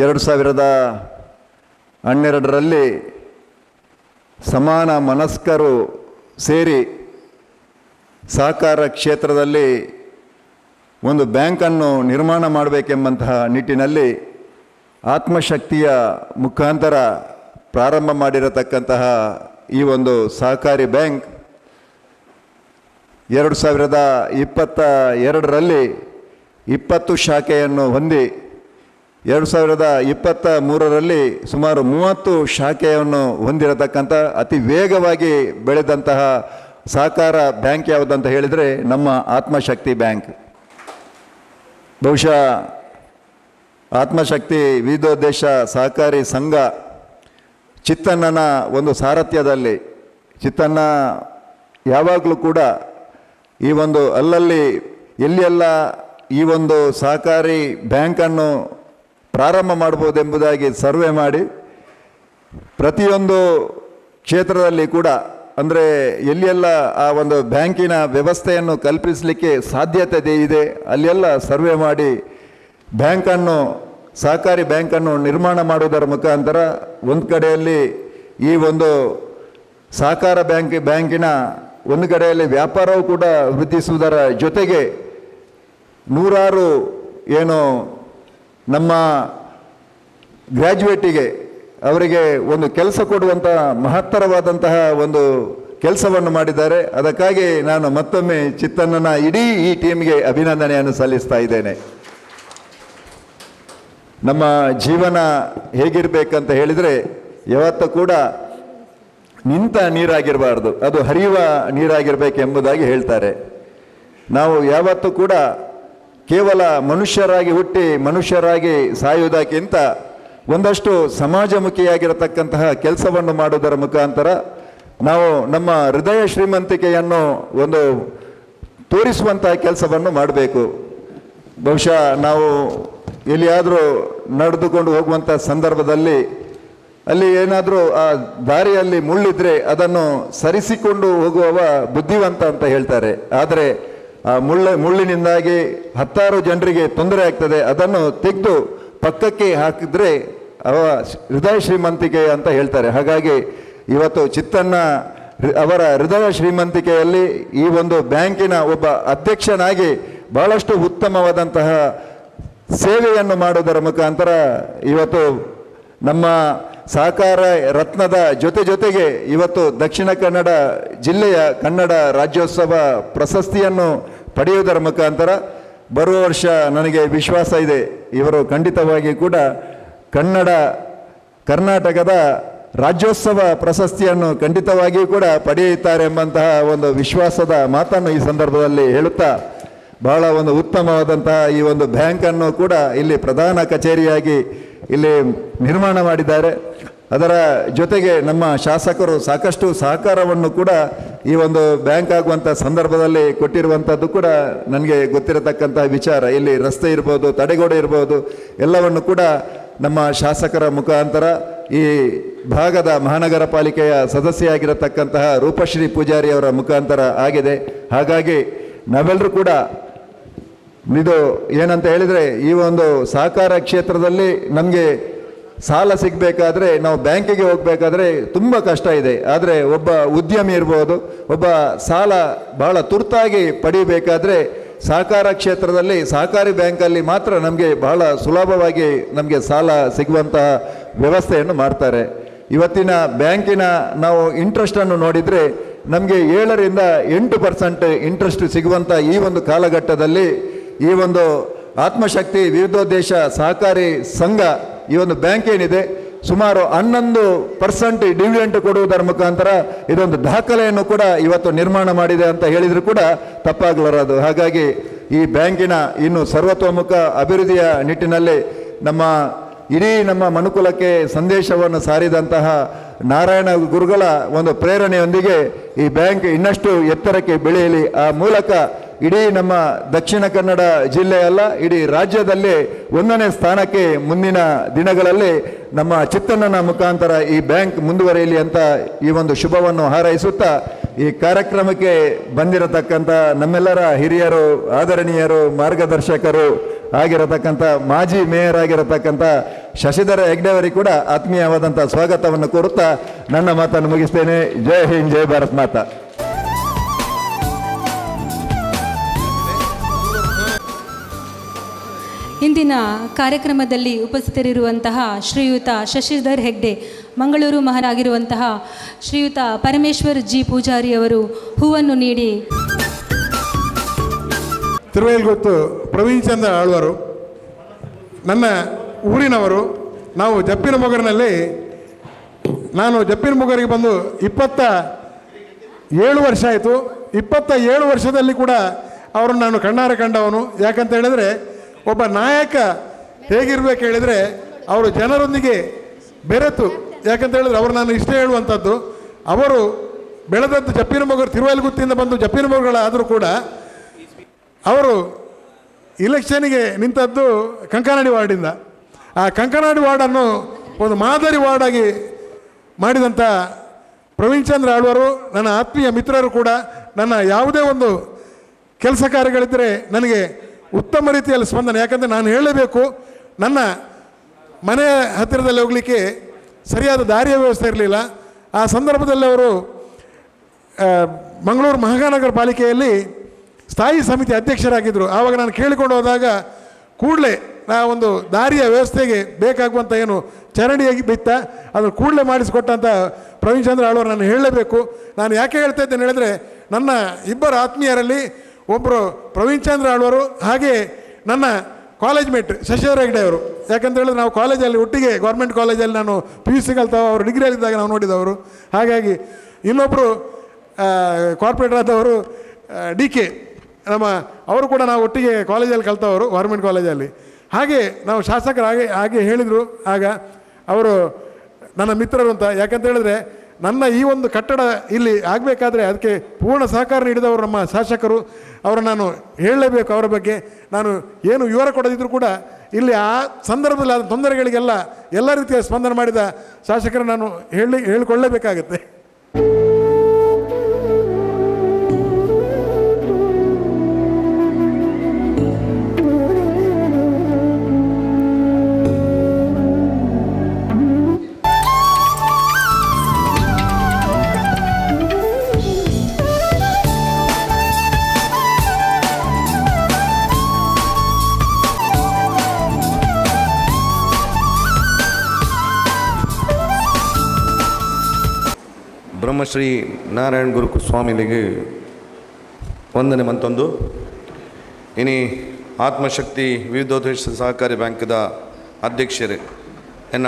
ಎರಡು 2012ರಲ್ಲಿ ಸಮಾನ ಮನಸ್ಕರು ಸೇರಿ ಸಹಕಾರ ಕ್ಷೇತ್ರದಲ್ಲಿ ಒಂದು ಬ್ಯಾಂಕನ್ನು ನಿರ್ಮಾಣ ಮಾಡಬೇಕೆಂಬಂತಹ ನಿಟ್ಟಿನಲ್ಲಿ ಆತ್ಮಶಕ್ತಿಯ ಮುಖಾಂತರ ಪ್ರಾರಂಭ ಮಾಡಿರತಕ್ಕಂತಹ ಈ ಒಂದು ಸಹಕಾರಿ ಬ್ಯಾಂಕ್ 2022ರಲ್ಲಿ 20 ಶಾಖೆಯನ್ನು ಹೊಂದಿ 2023ರಲ್ಲಿ ಸುಮಾರು 30 ಶಾಖೆಯನ್ನು ಹೊಂದಿರತಕ್ಕಂಥ ಅತಿ ವೇಗವಾಗಿ ಬೆಳೆದಂತಹ ಸಹಕಾರ ಬ್ಯಾಂಕ್ ಯಾವುದಂತ ಹೇಳಿದರೆ ನಮ್ಮ ಆತ್ಮಶಕ್ತಿ ಬ್ಯಾಂಕ್. ಬಹುಶಃ ಆತ್ಮಶಕ್ತಿ ವಿವಿಧೋದ್ದೇಶ ಸಹಕಾರಿ ಸಂಘ ಚಿತ್ತಣ್ಣನ ಒಂದು ಸಾರಥ್ಯದಲ್ಲಿ, ಚಿತ್ತಣ್ಣ ಯಾವಾಗಲೂ ಕೂಡ ಈ ಒಂದು ಅಲ್ಲಲ್ಲಿ ಎಲ್ಲೆಲ್ಲ ಈ ಒಂದು ಸಹಕಾರಿ ಬ್ಯಾಂಕನ್ನು ಪ್ರಾರಂಭ ಮಾಡ್ಬೋದೆಂಬುದಾಗಿ ಸರ್ವೆ ಮಾಡಿ ಪ್ರತಿಯೊಂದು ಕ್ಷೇತ್ರದಲ್ಲಿ ಕೂಡ ಅಂದರೆ ಎಲ್ಲೆಲ್ಲ ಆ ಒಂದು ಬ್ಯಾಂಕಿನ ವ್ಯವಸ್ಥೆಯನ್ನು ಕಲ್ಪಿಸಲಿಕ್ಕೆ ಸಾಧ್ಯತೆ ಇದೆ ಅಲ್ಲೆಲ್ಲ ಸರ್ವೆ ಮಾಡಿ ಬ್ಯಾಂಕನ್ನು, ಸಹಕಾರಿ ಬ್ಯಾಂಕನ್ನು ನಿರ್ಮಾಣ ಮಾಡುವುದರ ಮುಖಾಂತರ ಒಂದು ಕಡೆಯಲ್ಲಿ ಈ ಒಂದು ಸಹಕಾರ ಬ್ಯಾಂಕಿನ ಒಂದು ಕಡೆಯಲ್ಲಿ ವ್ಯಾಪಾರವೂ ಕೂಡ ವೃದ್ಧಿಸುವುದರ ಜೊತೆಗೆ ನೂರಾರು ಏನು ನಮ್ಮ ಗ್ರ್ಯಾಜುಯೇಟಿಗೆ ಅವರಿಗೆ ಒಂದು ಕೆಲಸ ಕೊಡುವಂಥ ಮಹತ್ತರವಾದಂತಹ ಒಂದು ಕೆಲಸವನ್ನು ಮಾಡಿದ್ದಾರೆ. ಅದಕ್ಕಾಗಿ ನಾನು ಮತ್ತೊಮ್ಮೆ ಚಿತ್ತಣ್ಣನ ಇಡೀ ಈ ಟೀಮ್ಗೆ ಅಭಿನಂದನೆಯನ್ನು ಸಲ್ಲಿಸ್ತಾ ಇದ್ದೇನೆ. ನಮ್ಮ ಜೀವನ ಹೇಗಿರಬೇಕಂತ ಹೇಳಿದರೆ ಯಾವತ್ತೂ ಕೂಡ ನಿಂತ ನೀರಾಗಿರಬಾರ್ದು, ಅದು ಹರಿಯುವ ನೀರಾಗಿರಬೇಕೆಂಬುದಾಗಿ ಹೇಳ್ತಾರೆ. ನಾವು ಯಾವತ್ತೂ ಕೂಡ ಕೇವಲ ಮನುಷ್ಯರಾಗಿ ಹುಟ್ಟಿ ಮನುಷ್ಯರಾಗಿ ಸಾಯುವುದಕ್ಕಿಂತ ಒಂದಷ್ಟು ಸಮಾಜಮುಖಿಯಾಗಿರತಕ್ಕಂತಹ ಕೆಲಸವನ್ನು ಮಾಡುವುದರ ಮುಖಾಂತರ ನಾವು ನಮ್ಮ ಹೃದಯ ಶ್ರೀಮಂತಿಕೆಯನ್ನು ಒಂದು ತೋರಿಸುವಂತಹ ಕೆಲಸವನ್ನು ಮಾಡಬೇಕು. ಬಹುಶಃ ನಾವು ಎಲ್ಲಿಯಾದರೂ ನಡೆದುಕೊಂಡು ಹೋಗುವಂಥ ಸಂದರ್ಭದಲ್ಲಿ ಅಲ್ಲಿ ಏನಾದರೂ ಆ ದಾರಿಯಲ್ಲಿ ಮುಳ್ಳಿದ್ರೆ ಅದನ್ನು ಸರಿಸಿಕೊಂಡು ಹೋಗುವವ ಬುದ್ಧಿವಂತ ಅಂತ ಹೇಳ್ತಾರೆ. ಆದರೆ ಆ ಮುಳ್ಳಿನಿಂದಾಗಿ 10 ಜನರಿಗೆ ತೊಂದರೆ ಆಗ್ತದೆ. ಅದನ್ನು ತೆಗೆದು ಪಕ್ಕಕ್ಕೆ ಹಾಕಿದ್ರೆ ಅವ ಹೃದಯ ಶ್ರೀಮಂತಿಕೆ ಅಂತ ಹೇಳ್ತಾರೆ. ಹಾಗಾಗಿ ಇವತ್ತು ಚಿತ್ತನ್ನ ಅವರ ಹೃದಯ ಶ್ರೀಮಂತಿಕೆಯಲ್ಲಿ ಈ ಒಂದು ಬ್ಯಾಂಕಿನ ಒಬ್ಬ ಅಧ್ಯಕ್ಷನಾಗಿ ಬಹಳಷ್ಟು ಉತ್ತಮವಾದಂತಹ ಸೇವೆಯನ್ನು ಮಾಡುವುದರ ಮುಖಾಂತರ ಇವತ್ತು ನಮ್ಮ ಸಹಕಾರ ರತ್ನದ ಜೊತೆಗೆ ಇವತ್ತು ದಕ್ಷಿಣ ಕನ್ನಡ ಜಿಲ್ಲೆಯ ಕನ್ನಡ ರಾಜ್ಯೋತ್ಸವ ಪ್ರಶಸ್ತಿಯನ್ನು ಪಡೆಯುವುದರ ಮುಖಾಂತರ ಬರುವ ವರ್ಷ ನನಗೆ ವಿಶ್ವಾಸ ಇದೆ ಇವರು ಖಂಡಿತವಾಗಿ ಕೂಡ ಕರ್ನಾಟಕದ ರಾಜ್ಯೋತ್ಸವ ಪ್ರಶಸ್ತಿಯನ್ನು ಖಂಡಿತವಾಗಿಯೂ ಕೂಡ ಪಡೆಯುತ್ತಾರೆ ಎಂಬಂತಹ ಒಂದು ವಿಶ್ವಾಸದ ಮಾತನ್ನು ಈ ಸಂದರ್ಭದಲ್ಲಿ ಹೇಳುತ್ತಾ, ಬಹಳ ಒಂದು ಉತ್ತಮವಾದಂತಹ ಈ ಒಂದು ಬ್ಯಾಂಕನ್ನು ಕೂಡ ಇಲ್ಲಿ ಪ್ರಧಾನ ಕಚೇರಿಯಾಗಿ ಇಲ್ಲಿ ನಿರ್ಮಾಣ ಮಾಡಿದ್ದಾರೆ. ಅದರ ಜೊತೆಗೆ ನಮ್ಮ ಶಾಸಕರು ಸಾಕಷ್ಟು ಸಹಕಾರವನ್ನು ಕೂಡ ಈ ಒಂದು ಬ್ಯಾಂಕ್ ಆಗುವಂಥ ಸಂದರ್ಭದಲ್ಲಿ ಕೊಟ್ಟಿರುವಂಥದ್ದು ಕೂಡ ನನಗೆ ಗೊತ್ತಿರತಕ್ಕಂಥ ವಿಚಾರ. ಇಲ್ಲಿ ರಸ್ತೆ ಇರ್ಬೋದು, ತಡೆಗೋಡೆ ಇರ್ಬೋದು, ಎಲ್ಲವನ್ನು ಕೂಡ ನಮ್ಮ ಶಾಸಕರ ಮುಖಾಂತರ ಈ ಭಾಗದ ಮಹಾನಗರ ಪಾಲಿಕೆಯ ಸದಸ್ಯೆಯಾಗಿರತಕ್ಕಂತಹ ರೂಪಶ್ರೀ ಪೂಜಾರಿ ಅವರ ಮುಖಾಂತರ ಆಗಿದೆ. ಹಾಗಾಗಿ ನಾವೆಲ್ಲರೂ ಕೂಡ ಇದು ಏನಂತ ಹೇಳಿದರೆ, ಈ ಒಂದು ಸಹಕಾರ ಕ್ಷೇತ್ರದಲ್ಲಿ ನಮಗೆ ಸಾಲ ಸಿಗಬೇಕಾದ್ರೆ ನಾವು ಬ್ಯಾಂಕಿಗೆ ಹೋಗಬೇಕಾದ್ರೆ ತುಂಬ ಕಷ್ಟ ಇದೆ. ಆದರೆ ಒಬ್ಬ ಉದ್ಯಮಿ ಇರ್ಬೋದು, ಒಬ್ಬ ಸಾಲ ಬಹಳ ತುರ್ತಾಗಿ ಪಡಿಬೇಕಾದ್ರೆ ಸಹಕಾರ ಕ್ಷೇತ್ರದಲ್ಲಿ ಸಹಕಾರಿ ಬ್ಯಾಂಕಲ್ಲಿ ಮಾತ್ರ ನಮಗೆ ಬಹಳ ಸುಲಭವಾಗಿ ನಮಗೆ ಸಾಲ ಸಿಗುವಂತಹ ವ್ಯವಸ್ಥೆಯನ್ನು ಮಾಡ್ತಾರೆ. ಇವತ್ತಿನ ಬ್ಯಾಂಕಿನ ನಾವು ಇಂಟ್ರೆಸ್ಟನ್ನು ನೋಡಿದರೆ ನಮಗೆ 7ರಿಂದ 8% ಇಂಟ್ರೆಸ್ಟ್ ಸಿಗುವಂಥ ಈ ಒಂದು ಕಾಲಘಟ್ಟದಲ್ಲಿ ಈ ಒಂದು ಆತ್ಮಶಕ್ತಿ ವಿವಿಧೋದ್ದೇಶ ಸಹಕಾರಿ ಸಂಘ ಈ ಒಂದು ಬ್ಯಾಂಕ್ ಏನಿದೆ ಸುಮಾರು 11% ಡಿವಿಡೆಂಟ್ ಕೊಡುವುದರ ಮುಖಾಂತರ ಇದೊಂದು ದಾಖಲೆಯನ್ನು ಕೂಡ ಇವತ್ತು ನಿರ್ಮಾಣ ಮಾಡಿದೆ ಅಂತ ಹೇಳಿದರೂ ಕೂಡ ತಪ್ಪಾಗಲಾರದು. ಹಾಗಾಗಿ ಈ ಬ್ಯಾಂಕಿನ ಇನ್ನು ಸರ್ವತೋಮುಖ ಅಭಿವೃದ್ಧಿಯ ನಿಟ್ಟಿನಲ್ಲಿ ಇಡೀ ನಮ್ಮ ಮನುಕುಲಕ್ಕೆ ಸಂದೇಶವನ್ನು ಸಾರಿದಂತಹ ನಾರಾಯಣ ಗುರುಗಳ ಒಂದು ಪ್ರೇರಣೆಯೊಂದಿಗೆ ಈ ಬ್ಯಾಂಕ್ ಇನ್ನಷ್ಟು ಎತ್ತರಕ್ಕೆ ಬೆಳೆಯಲಿ. ಆ ಮೂಲಕ ಇಡೀ ನಮ್ಮ ದಕ್ಷಿಣ ಕನ್ನಡ ಜಿಲ್ಲೆಯಲ್ಲ, ಇಡೀ ರಾಜ್ಯದಲ್ಲಿ 1ನೇ ಸ್ಥಾನಕ್ಕೆ ಮುಂದಿನ ದಿನಗಳಲ್ಲಿ ನಮ್ಮ ಚಿತ್ತಣ್ಣನ ಮುಖಾಂತರ ಈ ಬ್ಯಾಂಕ್ ಮುಂದುವರಿಯಲಿ ಅಂತ ಈ ಒಂದು ಶುಭವನ್ನು ಹಾರೈಸುತ್ತಾ, ಈ ಕಾರ್ಯಕ್ರಮಕ್ಕೆ ಬಂದಿರತಕ್ಕಂಥ ನಮ್ಮೆಲ್ಲರ ಹಿರಿಯರು, ಆದರಣೀಯರು, ಮಾರ್ಗದರ್ಶಕರು ಆಗಿರತಕ್ಕಂಥ ಮಾಜಿ ಮೇಯರ್ ಆಗಿರತಕ್ಕಂಥ ಶಶಿಧರ ಹೆಗ್ಡೆ ಅವರಿಗೆ ಕೂಡ ಆತ್ಮೀಯವಾದಂಥ ಸ್ವಾಗತವನ್ನು ಕೋರುತ್ತಾ ನನ್ನ ಮಾತನ್ನು ಮುಗಿಸ್ತೇನೆ. ಜೈ ಹಿಂದ್, ಜೈ ಭಾರತ್ ಮಾತಾ. ಇಂದಿನ ಕಾರ್ಯಕ್ರಮದಲ್ಲಿ ಉಪಸ್ಥಿತರಿರುವಂತಹ ಶ್ರೀಯುತ ಶಶಿಧರ್ ಹೆಗ್ಡೆ, ಮಂಗಳೂರು ಮಹಾರಾಗಿರುವಂತಹ ಶ್ರೀಯುತ ಪರಮೇಶ್ವರ್ ಜಿ ಪೂಜಾರಿ ಅವರು ಹೂವನ್ನು ನೀಡಿ, ತಿರುವೇಲ್ಗೊತ್ತು ಪ್ರವೀಣ್ ಚಂದ್ರ ಆಳ್ವರು ನನ್ನ ಊರಿನವರು. ನಾವು ಜಪ್ಪಿನ ಮೊಗರಿನಲ್ಲಿ, ನಾನು ಜಪ್ಪಿನ ಮೊಗರಿಗೆ ಬಂದು 27 ವರ್ಷ ಆಯಿತು. 27 ವರ್ಷದಲ್ಲಿ ಕೂಡ ಅವರನ್ನು ನಾನು ಕಣ್ಣಾರೆ ಕಂಡವನು. ಯಾಕಂತ ಹೇಳಿದರೆ, ಒಬ್ಬ ನಾಯಕ ಹೇಗಿರ್ಬೇಕು ಹೇಳಿದರೆ ಅವರು ಜನರೊಂದಿಗೆ ಬೆರೆತು, ಯಾಕಂತ ಹೇಳಿದ್ರೆ ಅವರು ನಾನು ಇಷ್ಟೇ ಹೇಳುವಂಥದ್ದು, ಅವರು ಬೆಳೆದದ್ದು ಜಪ್ಪಿನ ಮೊಗರು, ತಿರುವೇಲ್ಗುತ್ತಿಯಿಂದ ಬಂದು ಜಪ್ಪಿನ ಮೊಗರುಗಳಾದರೂ ಕೂಡ ಅವರು ಇಲೆಕ್ಷನ್ನಿಗೆ ನಿಂತದ್ದು ಕಂಕನಾಡಿ ವಾರ್ಡಿಂದ. ಆ ಕಂಕನಾಡಿ ವಾರ್ಡನ್ನು ಒಂದು ಮಾದರಿ ವಾರ್ಡಾಗಿ ಮಾಡಿದಂಥ ಪ್ರವೀಣ್ ಚಂದ್ರ ಆಳ್ವರು ನನ್ನ ಆತ್ಮೀಯ ಮಿತ್ರರು ಕೂಡ. ನನ್ನ ಯಾವುದೇ ಒಂದು ಕೆಲಸ ಕಾರ್ಯಗಳಿದ್ದರೆ ನನಗೆ ಉತ್ತಮ ರೀತಿಯಲ್ಲಿ ಸ್ಪಂದನೆ. ಯಾಕಂದರೆ ನಾನು ಹೇಳಲೇಬೇಕು, ನನ್ನ ಮನೆಯ ಹತ್ತಿರದಲ್ಲಿ ಹೋಗಲಿಕ್ಕೆ ಸರಿಯಾದ ದಾರಿಯ ವ್ಯವಸ್ಥೆ ಇರಲಿಲ್ಲ. ಆ ಸಂದರ್ಭದಲ್ಲಿ ಅವರು ಮಂಗಳೂರು ಮಹಾನಗರ ಪಾಲಿಕೆಯಲ್ಲಿ ಸ್ಥಾಯಿ ಸಮಿತಿ ಅಧ್ಯಕ್ಷರಾಗಿದ್ದರು. ಆವಾಗ ನಾನು ಕೇಳಿಕೊಂಡು ಹೋದಾಗ ಕೂಡಲೇ ಒಂದು ದಾರಿಯ ವ್ಯವಸ್ಥೆಗೆ ಬೇಕಾಗುವಂಥ ಏನು ಚರಂಡಿಯಾಗಿ ಬಿತ್ತ ಅದನ್ನು ಕೂಡಲೇ ಮಾಡಿಸಿಕೊಟ್ಟಂಥ ಪ್ರವೀಣ್ ಚಂದ್ರ ಆಳ್ವರು ನಾನು ಹೇಳಲೇಬೇಕು. ನಾನು ಯಾಕೆ ಹೇಳ್ತಾ ಇದ್ದೇನೆ ಹೇಳಿದರೆ, ನನ್ನ ಇಬ್ಬರು ಆತ್ಮೀಯರಲ್ಲಿ ಒಬ್ಬರು ಪ್ರವೀಣ್ ಚಂದ್ರ ಆಳ್ವರು, ಹಾಗೆ ನನ್ನ ಕಾಲೇಜ್ ಮೇಟ್ ಶಶಿಧರ ಹೆಗ್ಡೆ ಅವರು. ಯಾಕಂತ ಹೇಳಿದ್ರೆ ನಾವು ಕಾಲೇಜಲ್ಲಿ ಒಟ್ಟಿಗೆ, ಗೌರ್ಮೆಂಟ್ ಕಾಲೇಜಲ್ಲಿ ನಾನು PUC ಕಲ್ತವ, ಅವರು ಡಿಗ್ರಿಯಲ್ಲಿದ್ದಾಗ ನಾವು ನೋಡಿದವರು. ಹಾಗಾಗಿ ಇನ್ನೊಬ್ಬರು ಕಾರ್ಪೊರೇಟರ್ ಆದವರು DK ಅವರು ಕೂಡ ನಾವು ಒಟ್ಟಿಗೆ ಕಾಲೇಜಲ್ಲಿ ಕಲ್ತವರು, ಗೌರ್ಮೆಂಟ್ ಕಾಲೇಜಲ್ಲಿ. ಹಾಗೆ ನಾವು ಶಾಸಕರು ಹಾಗೆ ಹೇಳಿದರು ಆಗ ಅವರು ನನ್ನ ಮಿತ್ರರು ಅಂತ. ಯಾಕಂತ ಹೇಳಿದ್ರೆ ನನ್ನ ಈ ಒಂದು ಕಟ್ಟಡ ಇಲ್ಲಿ ಆಗಬೇಕಾದ್ರೆ ಅದಕ್ಕೆ ಪೂರ್ಣ ಸಹಕಾರ ನೀಡಿದವರು ನಮ್ಮ ಶಾಸಕರು. ಅವರು ನಾನು ಹೇಳಲೇಬೇಕು ಅವರ ಬಗ್ಗೆ. ನಾನು ಏನು ವಿವರ ಕೊಡದಿದ್ದರೂ ಕೂಡ ಇಲ್ಲಿ ಆ ಸಂದರ್ಭದಲ್ಲಿ ಆದ ತೊಂದರೆಗಳಿಗೆಲ್ಲ ಎಲ್ಲ ರೀತಿಯ ಸ್ಪಂದನೆ ಮಾಡಿದ ಶಾಸಕರು ನಾನು ಹೇಳಿಕೊಳ್ಳಲೇಬೇಕಾಗತ್ತೆ. ಬ್ರಹ್ಮಶ್ರೀ ನಾರಾಯಣ ಗುರು ಸ್ವಾಮಿಲಿಗೆ ವಂದನೆ ಮಂತೊಂದು. ಇನಿ ಆತ್ಮಶಕ್ತಿ ವಿವಿಧೋದ್ದೇಶ ಸಹಕಾರಿ ಬ್ಯಾಂಕ್ದ ಅಧ್ಯಕ್ಷರೇ ಎನ್ನ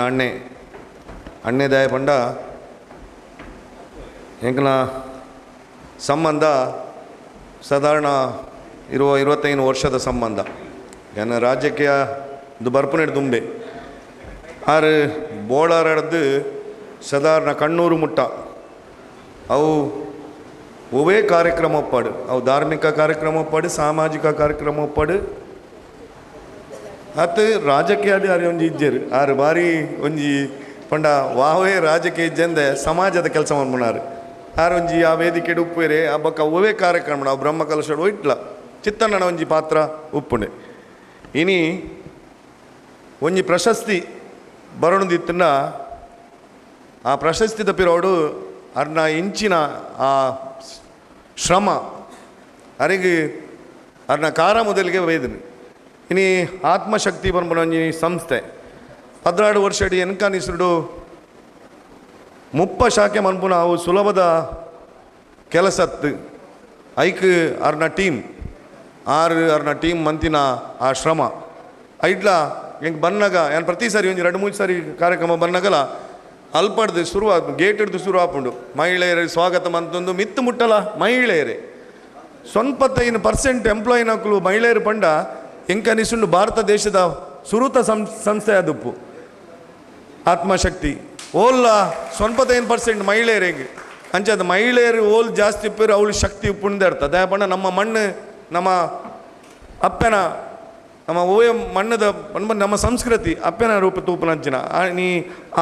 ಅಣ್ಣೆದಾಯ ಪಂಡ ಎಂಕನ ಸಂಬಂಧ ಸಾಧಾರಣ 25 ವರ್ಷದ ಸಂಬಂಧ. ಎನ್ನ ರಾಜಕೀಯ ಇದು ಬರ್ಪುನೆಡು ದುಂಬೆ ಆರು ಬೋಳಾರಡ್ದು ಸಾಧಾರಣ ಕಣ್ಣೂರು ಮುಟ್ಟ ಅವು ಒವೇ ಕಾರ್ಯಕ್ರಮ ಒಪ್ಪಾಡು, ಅವು ಧಾರ್ಮಿಕ ಕಾರ್ಯಕ್ರಮ ಒಪ್ಪಾಡು, ಸಾಮಾಜಿಕ ಕಾರ್ಯಕ್ರಮ ಒಪ್ಪಾಡು, ಅತ್ತು ರಾಜಕೀಯ ಅರಿ ಒಂಜಿ ಇಜ್ಜರು ಆರು ಬಾರಿ ಒಂಜಿ ಪಂಡ ವಾವೇ ರಾಜಕೀಯ ಇಜ್ಜಂದೆ ಸಮಾಜದ ಕೆಲಸ ಮಾಡ್ಬಿನಾರು ಆರು ಒಂಜಿ ಆ ವೇದಿಕೆಡು ಉಪ್ಪುರೆ ಆ ಬಕ್ಕ ಒವೇ ಕಾರ್ಯಕ್ರಮ ನಾವು ಬ್ರಹ್ಮ ಕಲಶಡು ಇಟ್ಲ ಚಿತ್ತಣ್ಣನ ಒಂಜಿ ಪಾತ್ರ ಉಪ್ಪುಂಡೆ. ಇನಿ ಒಂಜಿ ಪ್ರಶಸ್ತಿ ಬರೋಣದಿತ್ತನ್ನ ಆ ಪ್ರಶಸ್ತಿ ತಪ್ಪಿರೋಡು ಅರ್ನ ಇಂಚಿನ ಆ ಶ್ರಮ ಅರಿಗೆ ಅರ್ನ ಕಾರ ಮೊದಲಿಗೆ ವೇದನೆ. ಇನಿ ಆತ್ಮಶಕ್ತಿ ಬಂದ್ಬಿಡ ಒಂಜಿ ಸಂಸ್ಥೆ 16 ವರ್ಷ ಅಡಿ ಎನ್ಕಾನಿಸ್ರು 30 ಶಾಖೆ ಮನ್ಪುನ ಅವು ಸುಲಭದ ಕೆಲಸತ್ತು ಐಕ್ ಅರ್ನ ಟೀಮ್ ಅರ್ನ ಟೀಮ್ ಮಂತಿನ ಆ ಶ್ರಮ ಐಡ್ಲ ಹೆಂಗೆ ಬಂದಾಗ ಏನು ಪ್ರತಿ ಸಾರಿ ಒಂದು 2-3 ಸಾರಿ ಕಾರ್ಯಕ್ರಮ ಬಂದಾಗಲ್ಲ ಅಲ್ಪಡ್ದು ಶುರು ಗೇಟ್ ಹಿಡ್ದು ಶುರು ಹಾಕೊಂಡು ಮಹಿಳೆಯರಿಗೆ ಸ್ವಾಗತ ಮಂತೊಂದು ಮಿತ್ತು ಮುಟ್ಟಲ್ಲ ಮಹಿಳೆಯರೇ 95% ಎಂಪ್ಲಾಯಿನ ಹಾಕಲು ಮಹಿಳೆಯರು ಪಂಡ ಎಂಕನಿಸುಂಡು ಭಾರತ ದೇಶದ ಸುರುತ ಸಂಸ್ಥೆ ಅದುಪ್ಪು ಆತ್ಮಶಕ್ತಿ ಓಲ್ಲ 95% ಮಹಿಳೆಯರಿಗೆ ಅಂಚದ ಮಹಿಳೆಯರು ಓಲ್ ಜಾಸ್ತಿ ಉಪ್ಪಿರು ಅವಳು ಶಕ್ತಿ ಉಪ್ಪುಂದೆ ಇರ್ತದೆ. ದಯ ಪಂಡ ನಮ್ಮ ಮಣ್ಣು ನಮ್ಮ ಅಪ್ಪನ ನಮ್ಮ ಓಯ ಮಣ್ಣದ ನಮ್ಮ ಸಂಸ್ಕೃತಿ ಅಪ್ಪನ ರೂಪ ತೂಪನಂಚಿನ ನೀ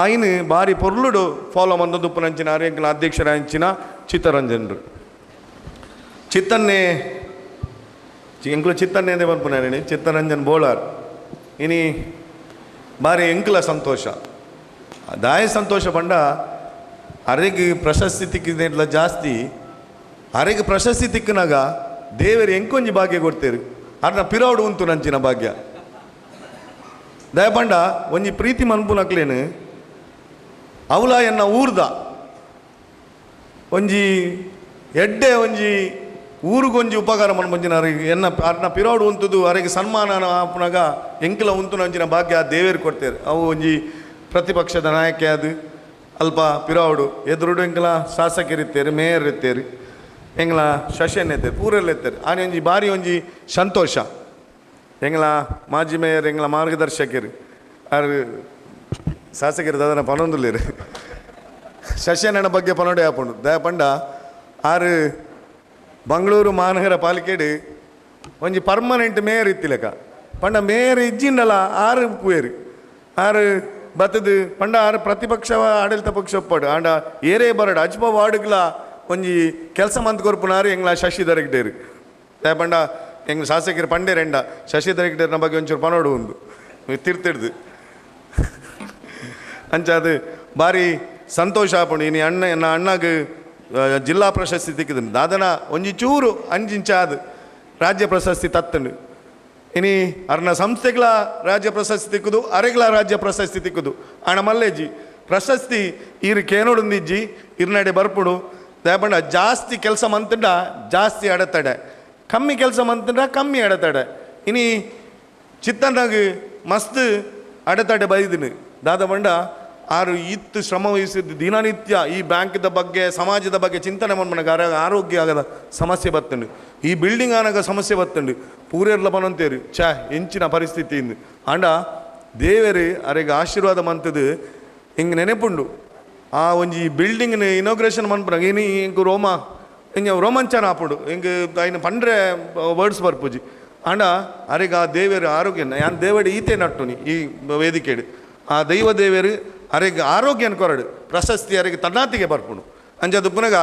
ಆಯ್ನ ಭಾರಿ ಪೊರ್ಲುಡು ಫಾಲೋ ಮಂದದ್ದು ಉಪ್ಪನಂಚಿನ ಆರ್ಯಂಕಲ ಅಧ್ಯಕ್ಷರ ಹಂಚಿನ ಚಿತ್ತರಂಜನ್ರು ಚಿತ್ತನ್ನೇ ಎಂಕ್ಲು ಚಿತ್ತನ್ನೇಂದೇ ಬಂದ್ಪುನೇನಿ ಚಿತ್ತರಂಜನ್ ಬೋಳಾರ್ ಇನಿ ಭಾರಿ ಎಂಕ್ಲ ಸಂತೋಷ ದಾಯ ಸಂತೋಷ ಪಂಡ ಅರೆಗೆ ಪ್ರಶಸ್ತಿ ತಿಕ್ಕಿದ ಜಾಸ್ತಿ ಅರೆಗೆ ಪ್ರಶಸ್ತಿ ತಿಕ್ಕನಾಗ ದೇವರು ಎಂಕೊಂಜಿ ಭಾಗ್ಯ ಕೊಡ್ತೇರು ಅರ್ನ ಪಿರೌಡು ಉಂಟು ನಂಚಿನ ಭಾಗ್ಯ ದಯಪಂಡ ಒಂಜಿ ಪ್ರೀತಿ ಮನ್ಪುನಕ್ಲೇನು ಅವಲ ಎನ್ನ ಊರ್ದ ಒಂಜಿ ಎಡ್ಡೆ ಒಂಜಿ ಊರಿಗೊಂಜಿ ಉಪಕಾರ ಮನ್ಪಂಚಿನ ಎನ್ನ ಅರ್ನ ಪಿರೌಡು ಉಂತುದು ಅರೆಗೆ ಸನ್ಮಾನ ಆಪನಾಗ ಎಂಕಲ ಉಂಟು ನಂಚಿನ ಭಾಗ್ಯ ದೇವೇರು ಕೊಡ್ತೇರು. ಅವು ಒಂಜಿ ಪ್ರತಿಪಕ್ಷದ ನಾಯಕ ಅದು ಅಲ್ಪ ಪಿರೌಡು ಎದುರುಡು ಎಂಕಲ ಶಾಸಕರಿತ್ತೇರು ಮೇಯರ್ ಇರ್ತೇರು ಎಂಗ್ಲ ಶಶನ್ ಎತ್ತೇರು ಪೂರೆಲ್ಲ ಎತ್ತೇರು ಆನೆ ಒಂಜಿ ಭಾರಿ ಒಂಜಿ ಸಂತೋಷ. ಎಂಗ್ಲ ಮಾಜಿ ಮೇಯರ್ ಎಂಗ್ಲ ಮಾರ್ಗದರ್ಶಕರು ಆರು ಶಾಸಕರು ಅದನ್ನು ಪನೊಂದುಲ್ಲೇರು ಶಶನನ ಬಗ್ಗೆ ಪನೋಡೆ ಹಾಕೊಂಡು ದಯಪಂಡ ಆರು ಮಂಗಳೂರು ಮಹಾನಗರ ಪಾಲಿಕೆಡು ಒಂಜಿ ಪರ್ಮನೆಂಟ್ ಮೇಯರ್ ಇತ್ತಿಲೆಕ್ಕ ಪಂಡ ಮೇಯರ್ ಇಜ್ಜಿಂಡಲ್ಲ ಆರು ಪೂಯರು ಆರು ಬತ್ತದು ಪಂಡ ಆರು ಪ್ರತಿಪಕ್ಷ ಆಡಳಿತ ಪಕ್ಷ ಒಪ್ಪಡು ಆಂಡ ಏರೇ ಬರಡು ಅಜ್ಪ ವಾರ್ಡ್ಗಳ ಒಂಜಿ ಕೆಲಸ ಮಂತ್ ಕೊರ್ಪುನಾರು ಎಂಗ್ಲ ಶಶಿಧರ್ ಹೆಗ್ಡೇರು ದಯಪಂಡ ಎಂಗ್ಲ ಶಾಸಕರು ಪಂಡೆ ರೆಂಡ ಶಶಿಧರ್ ಹೆಗ್ಡೇರ್ನ ಬಗ್ಗೆ ಒಂಚೂರು ಪನೋಡು ಉಂದು ತಿರ್ತಿಡ್ದು ಅಂಚ ಅದು ಭಾರಿ ಸಂತೋಷ ಆಪುಂಡು. ಇನಿ ನನ್ನ ಅಣ್ಣಗೆ ಜಿಲ್ಲಾ ಪ್ರಶಸ್ತಿ ತಿಕ್ಕಿದ್ ದಾದನ ಒಂಜಿ ಚೂರು ಅಂಜಿಂಚಾದು ರಾಜ್ಯ ಪ್ರಶಸ್ತಿ ತತ್ತಂಡು. ಇನಿ ಅರ್ನ ಸಂಸ್ಥೆಗಳ ರಾಜ್ಯ ಪ್ರಶಸ್ತಿ ತಿಕ್ಕುದು ಅರೆಗಳ ರಾಜ್ಯ ಪ್ರಶಸ್ತಿ ತಿಕ್ಕುದು ಅಣ್ಣ ಮಲ್ಲೇಜಿ ಪ್ರಶಸ್ತಿ ಇರು ಕೇನೋಡೊಂದಿಜ್ಜಿ ಇರ್ನಡೆ ಬರ್ಪುಡು ದಯಪಂಡ ಜಾಸ್ತಿ ಕೆಲಸ ಮಂತಂಡ ಜಾಸ್ತಿ ಅಡೆತಡೆ ಕಮ್ಮಿ ಕೆಲಸ ಮಂತಂಡ ಕಮ್ಮಿ ಅಡೆತಡೆ. ಇನಿ ಚಿತ್ತನಾಗ ಮಸ್ತ್ ಅಡೆತಡೆ ಬೈದಿನಿ ದಾದ ಬಂಡ ಆರು ಇತ್ತು ಶ್ರಮ ವಹಿಸಿದ್ದು ದಿನನಿತ್ಯ ಈ ಬ್ಯಾಂಕ್ದ ಬಗ್ಗೆ ಸಮಾಜದ ಬಗ್ಗೆ ಚಿಂತನೆ ಮಾಡ್ಮನಾಗ ಆರೋಗ್ಯ ಆಗದ ಸಮಸ್ಯೆ ಬತ್ತಂಡು ಈ ಬಿಲ್ಡಿಂಗ್ ಆನಾಗ ಸಮಸ್ಯೆ ಬತ್ತಂಡು ಪೂರೆರ್ಲ ಬನಂತೇರು ಎಂಚಿನ ಪರಿಸ್ಥಿತಿಯಿಂದ ಆಂಡ ದೇವರು ಅರೆಗೆ ಆಶೀರ್ವಾದ ಮಂತದು ಹಿಂಗೆ ನೆನೆಪುಂಡು ಆ ಒಂಜಿ ಬಿಲ್ಡಿಂಗ್ನ ಇನಾಗ್ರೇಷನ್ ಮನ್ಪುನಾಗ ಇನಿ ಇಂಕು ರೋಮಾಂಚನ ಆಪುಂಡು ಹಿಂಗೆ ಐನು ಪಂಡ್ರೆ ವರ್ಡ್ಸ್ ಬರ್ಪುಜಿ ಆಂಡ ಅರೆಗೆ ಆ ದೇವರು ಆರೋಗ್ಯನ ಯಾನ್ ದೇವಡು ಈತೆ ನಟ್ಟುನಿ ಈ ವೇದಿಕೆಡು ಆ ದೈವ ದೇವರು ಅರೆಗೆ ಆರೋಗ್ಯನ ಕೊರಡು ಪ್ರಶಸ್ತಿ ಅರೆಗೆ ತನ್ನಾತಿಗೆ ಬರ್ಪುಣು ಅಂಚದು ಪುನಗ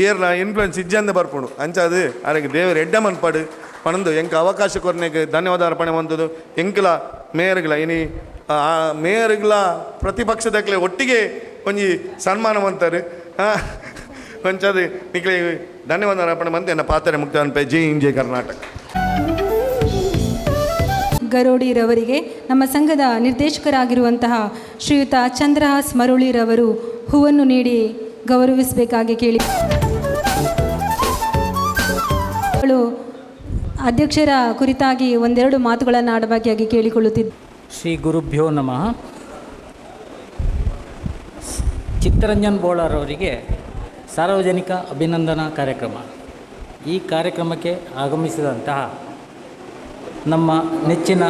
ಏರ್ನ ಇನ್ಫ್ಲುಯೆನ್ಸ್ ಇಜ್ಜಂದ ಬರ್ಪುಣು ಅಂಚದು ಅರೆಗೆ ದೇವರು ಎಡ್ಡ ಮನ್ಪಡು ಪಣಂದು ಎಂಕ ಅವಕಾಶ ಕೊರನೆಗೆ ಧನ್ಯವಾದ ಅರ್ಪಣೆ ಮಂತದು ಎಂಕಲ ಮೇಯರ್ಗಳ ಇನಿ ಆ ಮೇಯರ್ಗಳ ಪ್ರತಿಪಕ್ಷದಕ್ಲೆ ಒಟ್ಟಿಗೆ ಒಂಜಿ ಸನ್ಮಾನ ಮಂತಾರೆ ಕೊಂಚದು ನಿಕ್ಲೆ ಧನ್ಯವಾದ ಅರ್ಪಣೆ ಮಂತ ಎನ್ನ ಪಾತ್ರೆ ಮುಕ್ತ ಅನ್ಪೆ ಜೈ ಹಿಂದ್ ಜೈ ಕರ್ನಾಟಕ. ಗರೋಡಿರವರಿಗೆ ನಮ್ಮ ಸಂಘದ ನಿರ್ದೇಶಕರಾಗಿರುವಂತಹ ಶ್ರೀಯುತ ಚಂದ್ರಹಾಸ್ ಮರುಳಿರವರು ಹೂವನ್ನು ನೀಡಿ ಗೌರವಿಸಬೇಕಾಗಿ ಕೇಳಿ ಅಧ್ಯಕ್ಷರ ಕುರಿತಾಗಿ ಒಂದೆರಡು ಮಾತುಗಳನ್ನು ಆಡಬೇಕಾಗಿ ಕೇಳಿಕೊಳ್ಳುತ್ತಿದ್ದೆ. ಶ್ರೀ ಗುರುಭ್ಯೋ ನಮಃ. ಚಿತ್ತರಂಜನ್ ಬೋಳಾರ್ ಅವರಿಗೆ ಸಾರ್ವಜನಿಕ ಅಭಿನಂದನಾ ಕಾರ್ಯಕ್ರಮ. ಈ ಕಾರ್ಯಕ್ರಮಕ್ಕೆ ಆಗಮಿಸಿದಂತಹ ನಮ್ಮ ನೆಚ್ಚಿನ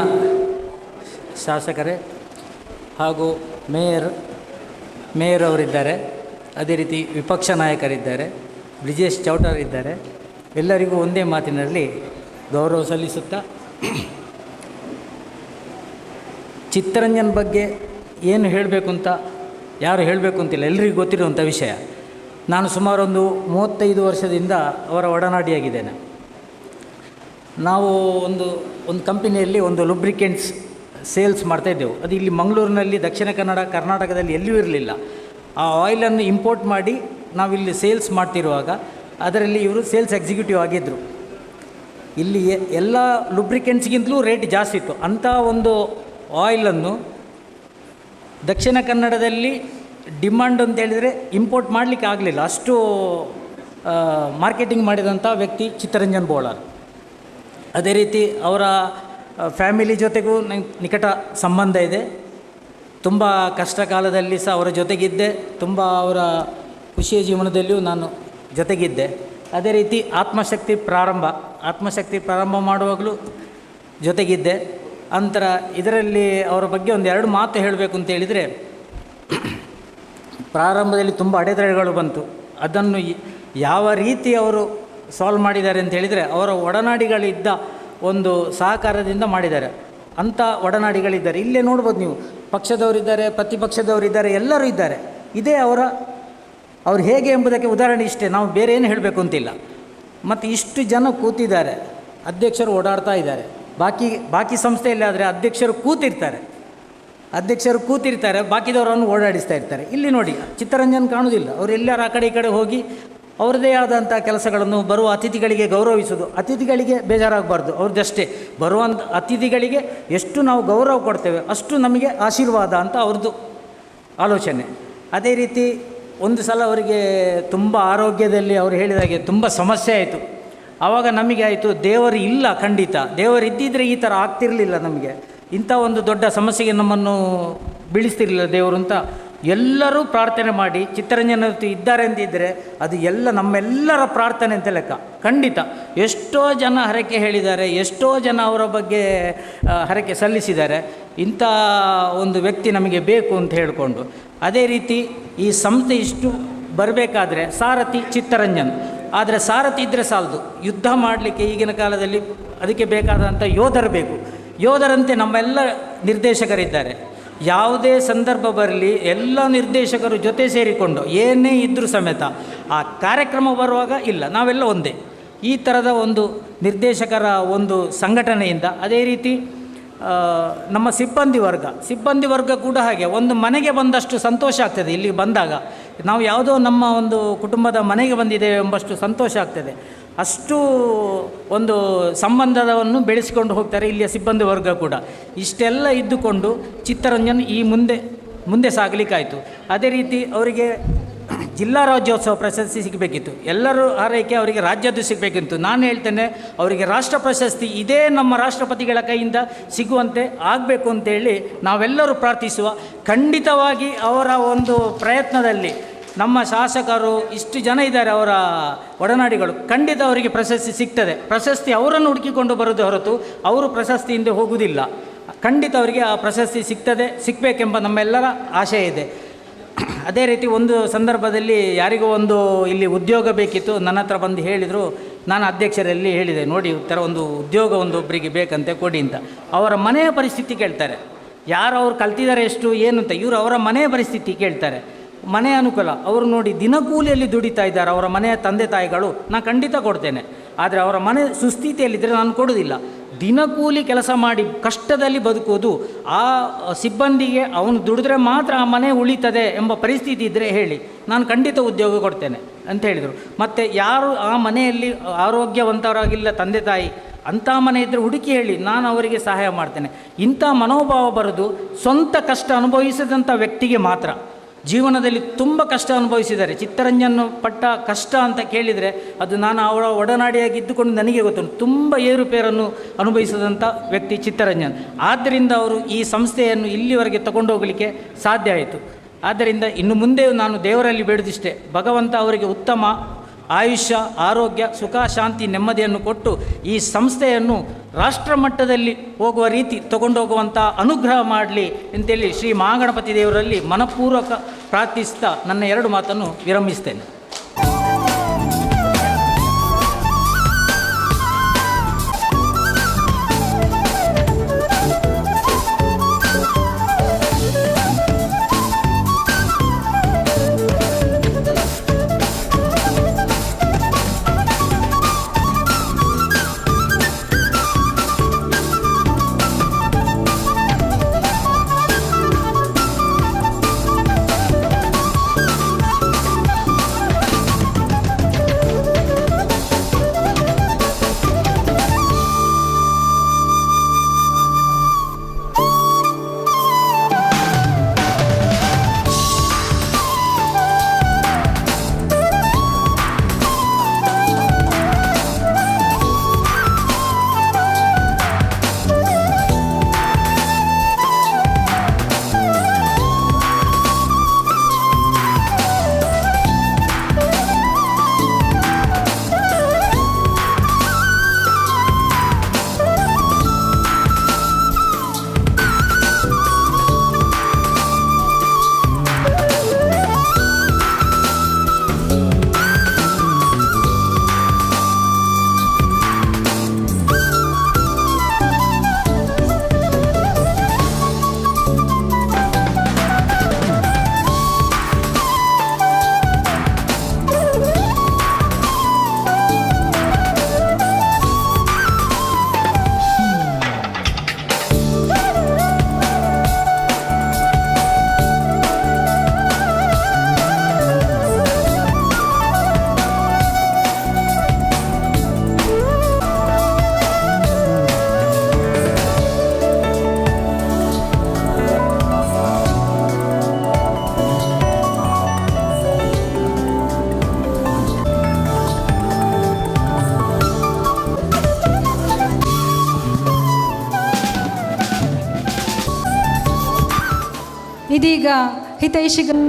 ಶಾಸಕರೇ ಹಾಗೂ ಮೇಯರ್ ಅವರಿದ್ದಾರೆ, ಅದೇ ರೀತಿ ವಿಪಕ್ಷ ನಾಯಕರಿದ್ದಾರೆ, ಬ್ರಿಜೇಶ್ ಚೌಟರ್ ಇದ್ದಾರೆ. ಎಲ್ಲರಿಗೂ ಒಂದೇ ಮಾತಿನಲ್ಲಿ ಗೌರವ ಸಲ್ಲಿಸುತ್ತಾ, ಚಿತ್ತರಂಜನ್ ಬಗ್ಗೆ ಏನು ಹೇಳಬೇಕು ಅಂತ ಯಾರು ಹೇಳಬೇಕು ಅಂತಿಲ್ಲ, ಎಲ್ರಿಗೂ ಗೊತ್ತಿರುವಂಥ ವಿಷಯ. ನಾನು ಸುಮಾರು ಒಂದು 35 ವರ್ಷದಿಂದ ಅವರ ಒಡನಾಡಿಯಾಗಿದ್ದೇನೆ. ನಾವು ಒಂದು ಕಂಪನಿಯಲ್ಲಿ ಒಂದು ಲುಬ್ರಿಕೆಂಟ್ಸ್ ಸೇಲ್ಸ್ ಮಾಡ್ತಾಯಿದ್ದೆವು. ಅದು ಇಲ್ಲಿ ಮಂಗಳೂರಿನಲ್ಲಿ, ದಕ್ಷಿಣ ಕನ್ನಡ, ಕರ್ನಾಟಕದಲ್ಲಿ ಎಲ್ಲಿಯೂ ಇರಲಿಲ್ಲ. ಆ ಆಯಿಲನ್ನು ಇಂಪೋರ್ಟ್ ಮಾಡಿ ನಾವಿಲ್ಲಿ ಸೇಲ್ಸ್ ಮಾಡ್ತಿರುವಾಗ ಅದರಲ್ಲಿ ಇವರು ಸೇಲ್ಸ್ ಎಕ್ಸಿಕ್ಯೂಟಿವ್ ಆಗಿದ್ದರು. ಇಲ್ಲಿ ಎಲ್ಲ ಲುಬ್ರಿಕೆಂಟ್ಸ್ಗಿಂತಲೂ ರೇಟ್ ಜಾಸ್ತಿ ಇತ್ತು. ಅಂಥ ಒಂದು ಆಯಿಲನ್ನು ದಕ್ಷಿಣ ಕನ್ನಡದಲ್ಲಿ ಡಿಮಾಂಡ್ ಅಂತ ಹೇಳಿದರೆ ಇಂಪೋರ್ಟ್ ಮಾಡಲಿಕ್ಕೆ ಆಗಲಿಲ್ಲ. ಅಷ್ಟು ಮಾರ್ಕೆಟಿಂಗ್ ಮಾಡಿದಂಥ ವ್ಯಕ್ತಿ ಚಿತ್ತರಂಜನ್ ಬೋಳಾರ್. ಅದೇ ರೀತಿ ಅವರ ಫ್ಯಾಮಿಲಿ ಜೊತೆಗೂ ನಿಕಟ ಸಂಬಂಧ ಇದೆ. ತುಂಬ ಕಷ್ಟ ಕಾಲದಲ್ಲಿ ಸಹ ಅವರ ಜೊತೆಗಿದ್ದೆ, ತುಂಬ ಅವರ ಖುಷಿಯ ಜೀವನದಲ್ಲಿಯೂ ನಾನು ಜೊತೆಗಿದ್ದೆ. ಅದೇ ರೀತಿ ಆತ್ಮಶಕ್ತಿ ಪ್ರಾರಂಭ ಮಾಡುವಾಗಲೂ ಜೊತೆಗಿದ್ದೆ. ಅಂತರ ಇದರಲ್ಲಿ ಅವರ ಬಗ್ಗೆ ಒಂದೆರಡು ಮಾತು ಹೇಳಬೇಕು ಅಂತ ಹೇಳಿದರೆ, ಪ್ರಾರಂಭದಲ್ಲಿ ತುಂಬ ಅಡೆತಡೆಗಳು ಬಂತು. ಅದನ್ನು ಯಾವ ರೀತಿ ಅವರು ಸಾಲ್ವ್ ಮಾಡಿದ್ದಾರೆ ಅಂತ ಹೇಳಿದರೆ, ಅವರ ಒಡನಾಡಿಗಳಿದ್ದ ಒಂದು ಸಹಕಾರದಿಂದ ಮಾಡಿದ್ದಾರೆ. ಅಂಥ ಒಡನಾಡಿಗಳಿದ್ದಾರೆ. ಇಲ್ಲೇ ನೋಡ್ಬೋದು ನೀವು, ಪಕ್ಷದವರಿದ್ದಾರೆ, ಪ್ರತಿಪಕ್ಷದವರಿದ್ದಾರೆ, ಎಲ್ಲರೂ ಇದ್ದಾರೆ. ಇದೇ ಅವ್ರು ಹೇಗೆ ಎಂಬುದಕ್ಕೆ ಉದಾಹರಣೆ ಇಷ್ಟೇ, ನಾವು ಬೇರೆ ಏನು ಹೇಳಬೇಕು ಅಂತಿಲ್ಲ. ಮತ್ತು ಇಷ್ಟು ಜನ ಕೂತಿದ್ದಾರೆ, ಅಧ್ಯಕ್ಷರು ಓಡಾಡ್ತಾ ಇದ್ದಾರೆ. ಬಾಕಿ ಸಂಸ್ಥೆಯಲ್ಲಿ ಆದರೆ ಅಧ್ಯಕ್ಷರು ಕೂತಿರ್ತಾರೆ, ಬಾಕಿದವರನ್ನು ಓಡಾಡಿಸ್ತಾ ಇರ್ತಾರೆ. ಇಲ್ಲಿ ನೋಡಿ, ಚಿತ್ತರಂಜನ್ ಕಾಣುವುದಿಲ್ಲ. ಅವರು ಎಲ್ಲರೂ ಆ ಕಡೆ ಈ ಕಡೆ ಹೋಗಿ ಅವ್ರದ್ದೇ ಆದಂಥ ಕೆಲಸಗಳನ್ನು, ಬರುವ ಅತಿಥಿಗಳಿಗೆ ಗೌರವಿಸೋದು. ಅತಿಥಿಗಳಿಗೆ ಬೇಜಾರಾಗಬಾರ್ದು, ಅವ್ರದ್ದಷ್ಟೇ. ಬರುವಂಥ ಅತಿಥಿಗಳಿಗೆ ಎಷ್ಟು ನಾವು ಗೌರವ ಕೊಡ್ತೇವೆ ಅಷ್ಟು ನಮಗೆ ಆಶೀರ್ವಾದ ಅಂತ ಅವ್ರದ್ದು ಆಲೋಚನೆ. ಅದೇ ರೀತಿ ಒಂದು ಸಲ ಅವರಿಗೆ ತುಂಬ ಆರೋಗ್ಯದಲ್ಲಿ ಅವರು ಹೇಳಿದಾಗೆ ತುಂಬ ಸಮಸ್ಯೆ ಆಯಿತು. ಆವಾಗ ನಮಗೆ ಆಯಿತು, ದೇವರು ಇಲ್ಲ, ಖಂಡಿತ ದೇವರು ಇದ್ದಿದ್ದರೆ ಈ ಥರ ಆಗ್ತಿರಲಿಲ್ಲ, ನಮಗೆ ಇಂಥ ಒಂದು ದೊಡ್ಡ ಸಮಸ್ಯೆಗೆ ನಮ್ಮನ್ನು ಬೀಳಿಸ್ತಿರಲಿಲ್ಲ ದೇವರು ಅಂತ ಎಲ್ಲರೂ ಪ್ರಾರ್ಥನೆ ಮಾಡಿ, ಚಿತ್ತರಂಜನ್ ಇದ್ದಾರೆ ಅಂತಿದ್ದರೆ ಅದು ಎಲ್ಲ ನಮ್ಮೆಲ್ಲರ ಪ್ರಾರ್ಥನೆ ಅಂತ ಲೆಕ್ಕ. ಖಂಡಿತ ಎಷ್ಟೋ ಜನ ಹರಕೆ ಹೇಳಿದ್ದಾರೆ, ಎಷ್ಟೋ ಜನ ಅವರ ಬಗ್ಗೆ ಹರಕೆ ಸಲ್ಲಿಸಿದ್ದಾರೆ. ಇಂಥ ಒಂದು ವ್ಯಕ್ತಿ ನಮಗೆ ಬೇಕು ಅಂತ ಹೇಳಿಕೊಂಡು, ಅದೇ ರೀತಿ ಈ ಸಂಸ್ಥೆ ಇಷ್ಟು ಬರಬೇಕಾದ್ರೆ ಸಾರಥಿ ಚಿತ್ತರಂಜನ್. ಆದರೆ ಸಾರಥಿ ಇದ್ದರೆ ಸಾಲದು, ಯುದ್ಧ ಮಾಡಲಿಕ್ಕೆ ಈಗಿನ ಕಾಲದಲ್ಲಿ ಅದಕ್ಕೆ ಬೇಕಾದಂಥ ಯೋಧರು ಬೇಕು. ಯೋಧರಂತೆ ನಮ್ಮೆಲ್ಲ ನಿರ್ದೇಶಕರಿದ್ದಾರೆ. ಯಾವುದೇ ಸಂದರ್ಭ ಬರಲಿ ಎಲ್ಲ ನಿರ್ದೇಶಕರು ಜೊತೆ ಸೇರಿಕೊಂಡು ಏನೇ ಇದ್ದರೂ ಸಮೇತ ಆ ಕಾರ್ಯಕ್ರಮ ಬರುವಾಗ ಇಲ್ಲ, ನಾವೆಲ್ಲ ಒಂದೇ. ಈ ಥರದ ಒಂದು ನಿರ್ದೇಶಕರ ಒಂದು ಸಂಘಟನೆಯಿಂದ, ಅದೇ ರೀತಿ ನಮ್ಮ ಸಿಬ್ಬಂದಿ ವರ್ಗ ಕೂಡ ಹಾಗೆ. ಒಂದು ಮನೆಗೆ ಬಂದಷ್ಟು ಸಂತೋಷ ಆಗ್ತದೆ. ಇಲ್ಲಿಗೆ ಬಂದಾಗ ನಾವು ಯಾವುದೋ ನಮ್ಮ ಒಂದು ಕುಟುಂಬದ ಮನೆಗೆ ಬಂದಿದ್ದೇವೆ ಎಂಬಷ್ಟು ಸಂತೋಷ ಆಗ್ತದೆ. ಅಷ್ಟು ಒಂದು ಸಂಬಂಧವನ್ನು ಬೆಳೆಸಿಕೊಂಡು ಹೋಗ್ತಾರೆ ಇಲ್ಲಿಯ ಸಿಬ್ಬಂದಿ ವರ್ಗ ಕೂಡ. ಇಷ್ಟೆಲ್ಲ ಇದ್ದುಕೊಂಡು ಚಿತ್ತರಂಜನ್ ಈ ಮುಂದೆ ಸಾಗಲಿಕ್ಕಾಯಿತು. ಅದೇ ರೀತಿ ಅವರಿಗೆ ಜಿಲ್ಲಾ ರಾಜ್ಯೋತ್ಸವ ಪ್ರಶಸ್ತಿ ಸಿಗಬೇಕಿತ್ತು. ಎಲ್ಲರೂ ಹಾರೈಕೆ ಅವರಿಗೆ ರಾಜ್ಯದ್ದು ಸಿಗಬೇಕಿತ್ತು. ನಾನು ಹೇಳ್ತೇನೆ, ಅವರಿಗೆ ರಾಷ್ಟ್ರ ಪ್ರಶಸ್ತಿ ಇದೇ ನಮ್ಮ ರಾಷ್ಟ್ರಪತಿಗಳ ಕೈಯಿಂದ ಸಿಗುವಂತೆ ಆಗಬೇಕು ಅಂತೇಳಿ ನಾವೆಲ್ಲರೂ ಪ್ರಾರ್ಥಿಸುವ. ಖಂಡಿತವಾಗಿ ಅವರ ಒಂದು ಪ್ರಯತ್ನದಲ್ಲಿ ನಮ್ಮ ಶಾಸಕರು ಇಷ್ಟು ಜನ ಇದ್ದಾರೆ, ಅವರ ಒಡನಾಡಿಗಳು, ಖಂಡಿತ ಅವರಿಗೆ ಪ್ರಶಸ್ತಿ ಸಿಗ್ತದೆ. ಪ್ರಶಸ್ತಿ ಅವರನ್ನು ಹುಡುಕಿಕೊಂಡು ಬರೋದು ಹೊರತು ಅವರು ಪ್ರಶಸ್ತಿಯಿಂದ ಹೋಗುವುದಿಲ್ಲ. ಖಂಡಿತ ಅವರಿಗೆ ಆ ಪ್ರಶಸ್ತಿ ಸಿಗಬೇಕೆಂಬ ನಮ್ಮೆಲ್ಲರ ಆಶಯ ಇದೆ. ಅದೇ ರೀತಿ ಒಂದು ಸಂದರ್ಭದಲ್ಲಿ ಯಾರಿಗೋ ಇಲ್ಲಿ ಉದ್ಯೋಗ ಬೇಕಿತ್ತು, ನನ್ನ ಹತ್ರ ಬಂದು ಹೇಳಿದರು. ನಾನು ಅಧ್ಯಕ್ಷರಲ್ಲಿ ಹೇಳಿದೆ, ನೋಡಿ ಈ ಥರ ಒಂದು ಉದ್ಯೋಗ ಒಬ್ಬರಿಗೆ ಬೇಕಂತೆ, ಕೊಡಿ ಅಂತ. ಅವರ ಮನೆಯ ಪರಿಸ್ಥಿತಿ ಕೇಳ್ತಾರೆ, ಯಾರು ಅವ್ರು ಕಲ್ತಿದ್ದಾರೆ ಎಷ್ಟು ಏನು ಅಂತ. ಇವರು ಅವರ ಮನೆಯ ಪರಿಸ್ಥಿತಿ ಕೇಳ್ತಾರೆ, ಮನೆ ಅನುಕೂಲ. ಅವರು ನೋಡಿ ದಿನಕೂಲಿಯಲ್ಲಿ ದುಡಿತಾ ಇದ್ದಾರೆ ಅವರ ಮನೆಯ ತಂದೆ ತಾಯಿಗಳು, ನಾನು ಖಂಡಿತ ಕೊಡ್ತೇನೆ. ಆದರೆ ಅವರ ಮನೆ ಸುಸ್ಥಿತಿಯಲ್ಲಿದ್ದರೆ ನಾನು ಕೊಡೋದಿಲ್ಲ. ದಿನಕೂಲಿ ಕೆಲಸ ಮಾಡಿ ಕಷ್ಟದಲ್ಲಿ ಬದುಕುವುದು, ಆ ಸಿಬ್ಬಂದಿಗೆ ಅವನು ದುಡಿದ್ರೆ ಮಾತ್ರ ಆ ಮನೆ ಉಳಿತದೆ ಎಂಬ ಪರಿಸ್ಥಿತಿ ಇದ್ದರೆ ಹೇಳಿ, ನಾನು ಖಂಡಿತ ಉದ್ಯೋಗ ಕೊಡ್ತೇನೆ ಅಂತ ಹೇಳಿದರು. ಮತ್ತು ಯಾರು ಆ ಮನೆಯಲ್ಲಿ ಆರೋಗ್ಯವಂತರಾಗಿಲ್ಲ ತಂದೆ ತಾಯಿ, ಅಂಥ ಮನೆ ಇದ್ದರೆ ಹುಡುಕಿ ಹೇಳಿ, ನಾನು ಅವರಿಗೆ ಸಹಾಯ ಮಾಡ್ತೇನೆ. ಇಂಥ ಮನೋಭಾವ ಬರೋದು ಸ್ವಂತ ಕಷ್ಟ ಅನುಭವಿಸಿದಂಥ ವ್ಯಕ್ತಿಗೆ ಮಾತ್ರ. ಜೀವನದಲ್ಲಿ ತುಂಬ ಕಷ್ಟ ಅನುಭವಿಸಿದ್ದಾರೆ. ಚಿತ್ತರಂಜನ್ ಪಟ್ಟ ಕಷ್ಟ ಅಂತ ಕೇಳಿದರೆ ಅದು ನಾನು ಅವರ ಒಡನಾಡಿಯಾಗಿ ಇದ್ದುಕೊಂಡು ನನಗೆ ಗೊತ್ತುಂಟು. ತುಂಬ ಏರುಪೇರನ್ನು ಅನುಭವಿಸಿದಂಥ ವ್ಯಕ್ತಿ ಚಿತ್ತರಂಜನ್. ಆದ್ದರಿಂದ ಅವರು ಈ ಸಂಸ್ಥೆಯನ್ನು ಇಲ್ಲಿವರೆಗೆ ತಗೊಂಡೋಗಲಿಕ್ಕೆ ಸಾಧ್ಯ ಆಯಿತು. ಆದ್ದರಿಂದ ಇನ್ನು ಮುಂದೆ ನಾನು ದೇವರಲ್ಲಿ ಬೇಡುದಿಷ್ಟೇ, ಭಗವಂತ ಅವರಿಗೆ ಉತ್ತಮ ಆಯುಷ್ಯ, ಆರೋಗ್ಯ, ಸುಖ, ಶಾಂತಿ, ನೆಮ್ಮದಿಯನ್ನು ಕೊಟ್ಟು ಈ ಸಂಸ್ಥೆಯನ್ನು ರಾಷ್ಟ್ರ ಮಟ್ಟದಲ್ಲಿ ಹೋಗುವ ರೀತಿ ತಗೊಂಡೋಗುವಂಥ ಅನುಗ್ರಹ ಮಾಡಲಿ ಅಂತೇಳಿ ಶ್ರೀ ಮಹಾಗಣಪತಿ ದೇವರಲ್ಲಿ ಮನಪೂರ್ವಕ ಪ್ರಾರ್ಥಿಸ್ತಾ ನನ್ನ 2 ಮಾತನ್ನು ವಿರಮಿಸ್ತೇನೆ. ಇದೀಗ ಹಿತೈಷಿಗಳು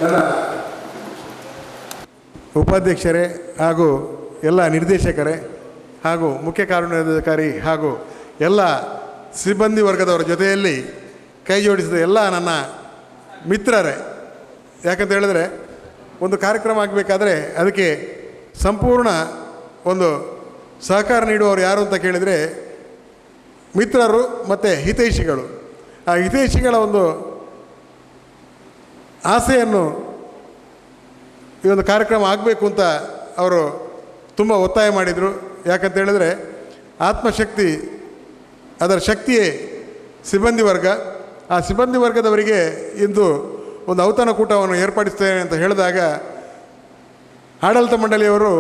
ನನ್ನ ಉಪಾಧ್ಯಕ್ಷರೇ ಹಾಗೂ ಎಲ್ಲ ನಿರ್ದೇಶಕರೇ ಹಾಗೂ ಮುಖ್ಯ ಕಾರ್ಯನಿರ್ವಹಣಾಧಿಕಾರಿ ಹಾಗೂ ಎಲ್ಲ ಸಿಬ್ಬಂದಿ ವರ್ಗದವರ ಜೊತೆಯಲ್ಲಿ ಕೈ ಜೋಡಿಸಿದ ಎಲ್ಲ ನನ್ನ ಮಿತ್ರರೇ, ಯಾಕಂತ ಹೇಳಿದ್ರೆ ಒಂದು ಕಾರ್ಯಕ್ರಮ ಆಗಬೇಕಾದ್ರೆ ಅದಕ್ಕೆ ಸಂಪೂರ್ಣ ಒಂದು ಸಹಕಾರ ನೀಡುವವರು ಯಾರು ಅಂತ ಕೇಳಿದರೆ ಮಿತ್ರರು ಮತ್ತು ಹಿತೈಷಿಗಳು. ಆ ಹಿತೈಷಿಗಳ ಒಂದು ಆಸೆಯನ್ನು ಈ ಒಂದು ಕಾರ್ಯಕ್ರಮ ಆಗಬೇಕು ಅಂತ ಅವರು ತುಂಬ ಒತ್ತಾಯ ಮಾಡಿದರು. ಯಾಕಂತ ಹೇಳಿದರೆ ಆತ್ಮಶಕ್ತಿ ಅದರ ಶಕ್ತಿಯೇ ಸಿಬ್ಬಂದಿ ವರ್ಗ. ಆ ಸಿಬ್ಬಂದಿ ವರ್ಗದವರಿಗೆ ಇಂದು ಒಂದು ಔತಣಕೂಟವನ್ನು ಏರ್ಪಡಿಸ್ತೇನೆ ಅಂತ ಹೇಳಿದಾಗ ಆಡಳಿತ ಮಂಡಳಿಯವರು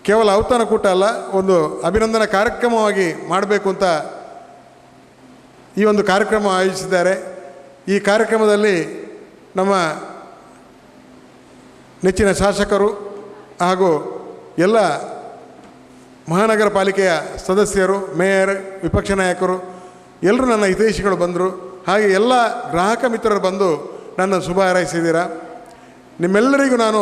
ಕೇವಲ ಔತಣಕೂಟ ಅಲ್ಲ, ಒಂದು ಅಭಿನಂದನಾ ಕಾರ್ಯಕ್ರಮವಾಗಿ ಮಾಡಬೇಕು ಅಂತ ಈ ಒಂದು ಕಾರ್ಯಕ್ರಮ ಆಯೋಜಿಸಿದ್ದಾರೆ. ಈ ಕಾರ್ಯಕ್ರಮದಲ್ಲಿ ನಮ್ಮ ನೆಚ್ಚಿನ ಶಾಸಕರು ಹಾಗೂ ಎಲ್ಲ ಮಹಾನಗರ ಪಾಲಿಕೆಯ ಸದಸ್ಯರು, ಮೇಯರ್, ವಿಪಕ್ಷ ನಾಯಕರು ಎಲ್ಲರೂ ನನ್ನ ಹಿತೈಷಿಗಳು ಬಂದರು. ಹಾಗೆ ಎಲ್ಲ ಗ್ರಾಹಕ ಮಿತ್ರರು ಬಂದು ನನ್ನ ಶುಭ ಹಾರೈಸಿದ್ದೀರಾ. ನಿಮ್ಮೆಲ್ಲರಿಗೂ ನಾನು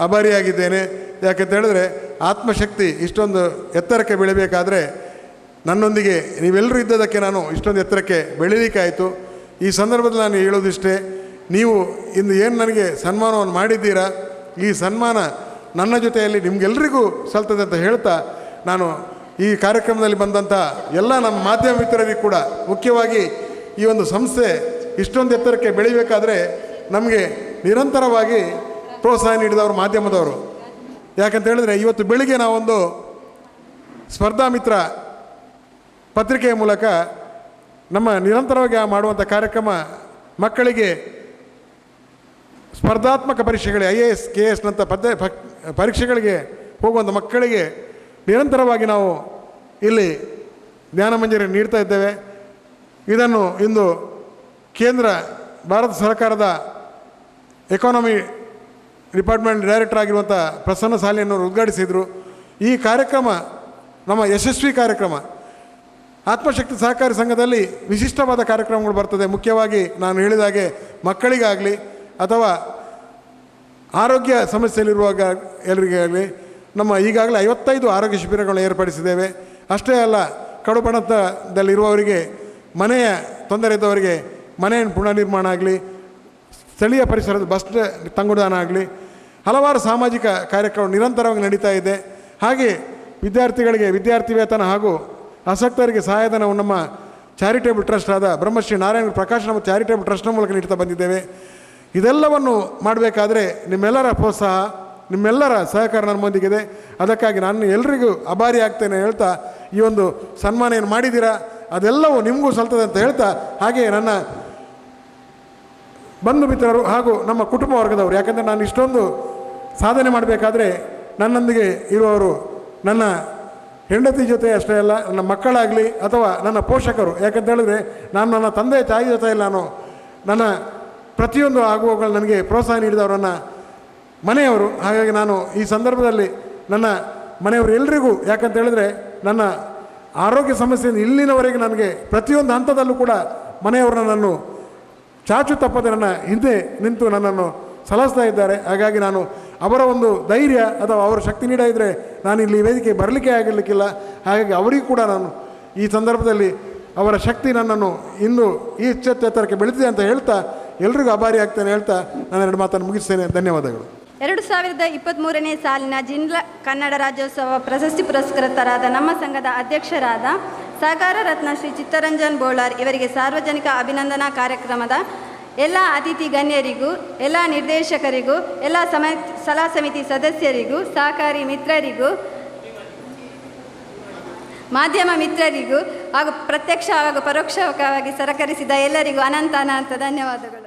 ಆಭಾರಿಯಾಗಿದ್ದೇನೆ. ಯಾಕಂತ ಹೇಳಿದ್ರೆ ಆತ್ಮಶಕ್ತಿ ಇಷ್ಟೊಂದು ಎತ್ತರಕ್ಕೆ ಬೆಳಿಬೇಕಾದ್ರೆ ನನ್ನೊಂದಿಗೆ ನೀವೆಲ್ಲರೂ ಇದ್ದದಕ್ಕೆ ನಾನು ಇಷ್ಟೊಂದು ಎತ್ತರಕ್ಕೆ ಬೆಳೀಲಿಕ್ಕಾಯಿತು. ಈ ಸಂದರ್ಭದಲ್ಲಿ ನಾನು ಹೇಳೋದಿಷ್ಟೇ, ನೀವು ಇಂದು ಏನು ನನಗೆ ಸನ್ಮಾನವನ್ನು ಮಾಡಿದ್ದೀರಾ, ಈ ಸನ್ಮಾನ ನನ್ನ ಜೊತೆಯಲ್ಲಿ ನಿಮಗೆಲ್ಲರಿಗೂ ಸಲ್ತದೆ ಅಂತ ಹೇಳ್ತಾ ನಾನು ಈ ಕಾರ್ಯಕ್ರಮದಲ್ಲಿ ಬಂದಂಥ ಎಲ್ಲ ನಮ್ಮ ಮಾಧ್ಯಮ ಮಿತ್ರರಿಗೆ ಕೂಡ, ಮುಖ್ಯವಾಗಿ ಈ ಒಂದು ಸಂಸ್ಥೆ ಇಷ್ಟೊಂದು ಎತ್ತರಕ್ಕೆ ಬೆಳಿಬೇಕಾದ್ರೆ ನಮಗೆ ನಿರಂತರವಾಗಿ ಪ್ರೋತ್ಸಾಹ ನೀಡಿದವರು ಮಾಧ್ಯಮದವರು. ಯಾಕಂತ ಹೇಳಿದ್ರೆ ಇವತ್ತು ಬೆಳಿಗ್ಗೆ ನಾವೊಂದು ಸ್ಪರ್ಧಾ ಮಿತ್ರ ಪತ್ರಿಕೆಯ ಮೂಲಕ ನಮ್ಮ ನಿರಂತರವಾಗಿ ಮಾಡುವಂಥ ಕಾರ್ಯಕ್ರಮ ಮಕ್ಕಳಿಗೆ ಸ್ಪರ್ಧಾತ್ಮಕ ಪರೀಕ್ಷೆಗಳಿಗೆ IAS KS ನಂಥ ಪರೀಕ್ಷೆಗಳಿಗೆ ಹೋಗುವಂಥ ಮಕ್ಕಳಿಗೆ ನಿರಂತರವಾಗಿ ನಾವು ಇಲ್ಲಿ ಜ್ಞಾನ ಮಂಜರಿ ನೀಡ್ತಾ ಇದ್ದೇವೆ. ಇದನ್ನು ಇಂದು ಕೇಂದ್ರ ಭಾರತ ಸರ್ಕಾರದ ಎಕಾನಮಿ ಡಿಪಾರ್ಟ್ಮೆಂಟ್ ಡೈರೆಕ್ಟರ್ ಆಗಿರುವಂಥ ಪ್ರಸನ್ನ ಸಾಲಿಯನ್ನು ಉದ್ಘಾಟಿಸಿದರು. ಈ ಕಾರ್ಯಕ್ರಮ ನಮ್ಮ ಯಶಸ್ವಿ ಕಾರ್ಯಕ್ರಮ. ಆತ್ಮಶಕ್ತಿ ಸಹಕಾರಿ ಸಂಘದಲ್ಲಿ ವಿಶಿಷ್ಟವಾದ ಕಾರ್ಯಕ್ರಮಗಳು ಬರ್ತದೆ. ಮುಖ್ಯವಾಗಿ ನಾನು ಹೇಳಿದಾಗೆ ಮಕ್ಕಳಿಗಾಗಲಿ ಅಥವಾ ಆರೋಗ್ಯ ಸಮಸ್ಯೆಯಲ್ಲಿರುವಾಗ ಎಲ್ಲರಿಗಾಗಲಿ ನಮ್ಮ ಈಗಾಗಲೇ 55 ಆರೋಗ್ಯ ಶಿಬಿರಗಳನ್ನು ಏರ್ಪಡಿಸಿದ್ದೇವೆ. ಅಷ್ಟೇ ಅಲ್ಲ, ಕಡುಬಡತನದಲ್ಲಿರುವವರಿಗೆ, ಮನೆಯ ತೊಂದರೆ ಇದ್ದವರಿಗೆ ಮನೆಯ ಪುನರ್ನಿರ್ಮಾಣ ಆಗಲಿ, ಸ್ಥಳೀಯ ಪರಿಸರದ ಬಸ್ ತಂಗುದಾಣ ಆಗಲಿ, ಹಲವಾರು ಸಾಮಾಜಿಕ ಕಾರ್ಯಕ್ರಮ ನಿರಂತರವಾಗಿ ನಡೀತಾ ಇದೆ. ಹಾಗೆ ವಿದ್ಯಾರ್ಥಿಗಳಿಗೆ ವಿದ್ಯಾರ್ಥಿ ವೇತನ ಹಾಗೂ ಆಸಕ್ತರಿಗೆ ಸಹಾಯಧನವು ನಮ್ಮ ಚಾರಿಟೇಬಲ್ ಟ್ರಸ್ಟ್ ಆದ ಬ್ರಹ್ಮಶ್ರೀ ನಾರಾಯಣ ಪ್ರಕಾಶ್ ನಮ್ಮ ಚಾರಿಟೇಬಲ್ ಟ್ರಸ್ಟ್ನ ಮೂಲಕ ನೀಡ್ತಾ ಬಂದಿದ್ದೇವೆ. ಇದೆಲ್ಲವನ್ನು ಮಾಡಬೇಕಾದ್ರೆ ನಿಮ್ಮೆಲ್ಲರ ಪ್ರೋತ್ಸಾಹ, ನಿಮ್ಮೆಲ್ಲರ ಸಹಕಾರ ನಮ್ಮೊಂದಿಗಿದೆ. ಅದಕ್ಕಾಗಿ ನಾನು ಎಲ್ರಿಗೂ ಆಭಾರಿ ಆಗ್ತೇನೆ ಹೇಳ್ತಾ, ಈ ಒಂದು ಸನ್ಮಾನ ಏನು ಮಾಡಿದ್ದೀರಾ ಅದೆಲ್ಲವೂ ನಿಮಗೂ ಸಲ್ತದೆ ಅಂತ ಹೇಳ್ತಾ, ಹಾಗೆ ನನ್ನ ಬಂಧು ಮಿತ್ರರು ಹಾಗೂ ನಮ್ಮ ಕುಟುಂಬ ವರ್ಗದವರು, ಯಾಕಂದರೆ ನಾನು ಇಷ್ಟೊಂದು ಸಾಧನೆ ಮಾಡಬೇಕಾದ್ರೆ ನನ್ನೊಂದಿಗೆ ಇರುವವರು ನನ್ನ ಹೆಂಡತಿ ಜೊತೆ ಅಷ್ಟೇ ಅಲ್ಲ, ನನ್ನ ಮಕ್ಕಳಾಗಲಿ ಅಥವಾ ನನ್ನ ಪೋಷಕರು. ಯಾಕಂತ ಹೇಳಿದ್ರೆ ನಾನು ನನ್ನ ತಂದೆ ತಾಯಿ ಜೊತೆಯಲ್ಲಿ ನಾನು ನನ್ನ ಪ್ರತಿಯೊಂದು ಆಗುವಗಳು ನನಗೆ ಪ್ರೋತ್ಸಾಹ ನೀಡಿದವರು ನನ್ನ ಮನೆಯವರು. ಹಾಗಾಗಿ ನಾನು ಈ ಸಂದರ್ಭದಲ್ಲಿ ನನ್ನ ಮನೆಯವರು ಎಲ್ರಿಗೂ, ಯಾಕಂತ ಹೇಳಿದ್ರೆ ನನ್ನ ಆರೋಗ್ಯ ಸಮಸ್ಯೆಯಿಂದ ಇಲ್ಲಿನವರೆಗೆ ನನಗೆ ಪ್ರತಿಯೊಂದು ಹಂತದಲ್ಲೂ ಕೂಡ ಮನೆಯವರು ನನ್ನನ್ನು ಚಾಚು ತಪ್ಪದೆ ನನ್ನ ಹಿಂದೆ ನಿಂತು ನನ್ನನ್ನು ಸಲಹಿಸ್ತಾ ಇದ್ದಾರೆ. ಹಾಗಾಗಿ ನಾನು ಅವರ ಒಂದು ಧೈರ್ಯ ಅಥವಾ ಅವರ ಶಕ್ತಿ ನೀಡಿದರೆ ನಾನು ಇಲ್ಲಿ ವೇದಿಕೆ ಬರಲಿಕ್ಕೆ ಆಗಿರಲಿಕ್ಕಿಲ್ಲ. ಹಾಗಾಗಿ ಅವರಿಗೂ ಕೂಡ ನಾನು ಈ ಸಂದರ್ಭದಲ್ಲಿ ಅವರ ಶಕ್ತಿ ನನ್ನನ್ನು ಇನ್ನೂ ಈ ಎತ್ತರಕ್ಕೆ ಬೆಳೆದಿದೆ ಅಂತ ಹೇಳ್ತಾ ಎಲ್ರಿಗೂ ಆಭಾರಿ ಆಗ್ತೇನೆ ಹೇಳ್ತಾ ನಾನು ಎರಡು ಮಾತನ್ನು ಮುಗಿಸ್ತೇನೆ. ಧನ್ಯವಾದಗಳು. 2023ನೇ ಸಾಲಿನ ಜಿಲ್ಲಾ ಕನ್ನಡ ರಾಜ್ಯೋತ್ಸವ ಪ್ರಶಸ್ತಿ ಪುರಸ್ಕೃತರಾದ ನಮ್ಮ ಸಂಘದ ಅಧ್ಯಕ್ಷರಾದ ಸಹಕಾರ ರತ್ನ ಶ್ರೀ ಚಿತ್ತರಂಜನ್ ಬೋಳಾರ್ ಇವರಿಗೆ ಸಾರ್ವಜನಿಕ ಅಭಿನಂದನಾ ಕಾರ್ಯಕ್ರಮದ ಎಲ್ಲ ಅತಿಥಿ ಗಣ್ಯರಿಗೂ, ಎಲ್ಲ ನಿರ್ದೇಶಕರಿಗೂ, ಎಲ್ಲ ಸಲಹಾ ಸಮಿತಿ ಸದಸ್ಯರಿಗೂ, ಸಹಕಾರಿ ಮಿತ್ರರಿಗೂ, ಮಾಧ್ಯಮ ಮಿತ್ರರಿಗೂ ಹಾಗೂ ಪ್ರತ್ಯಕ್ಷ ಹಾಗೂ ಪರೋಕ್ಷವಾಗಿ ಸಹಕರಿಸಿದ ಎಲ್ಲರಿಗೂ ಅನಂತ ಧನ್ಯವಾದಗಳು.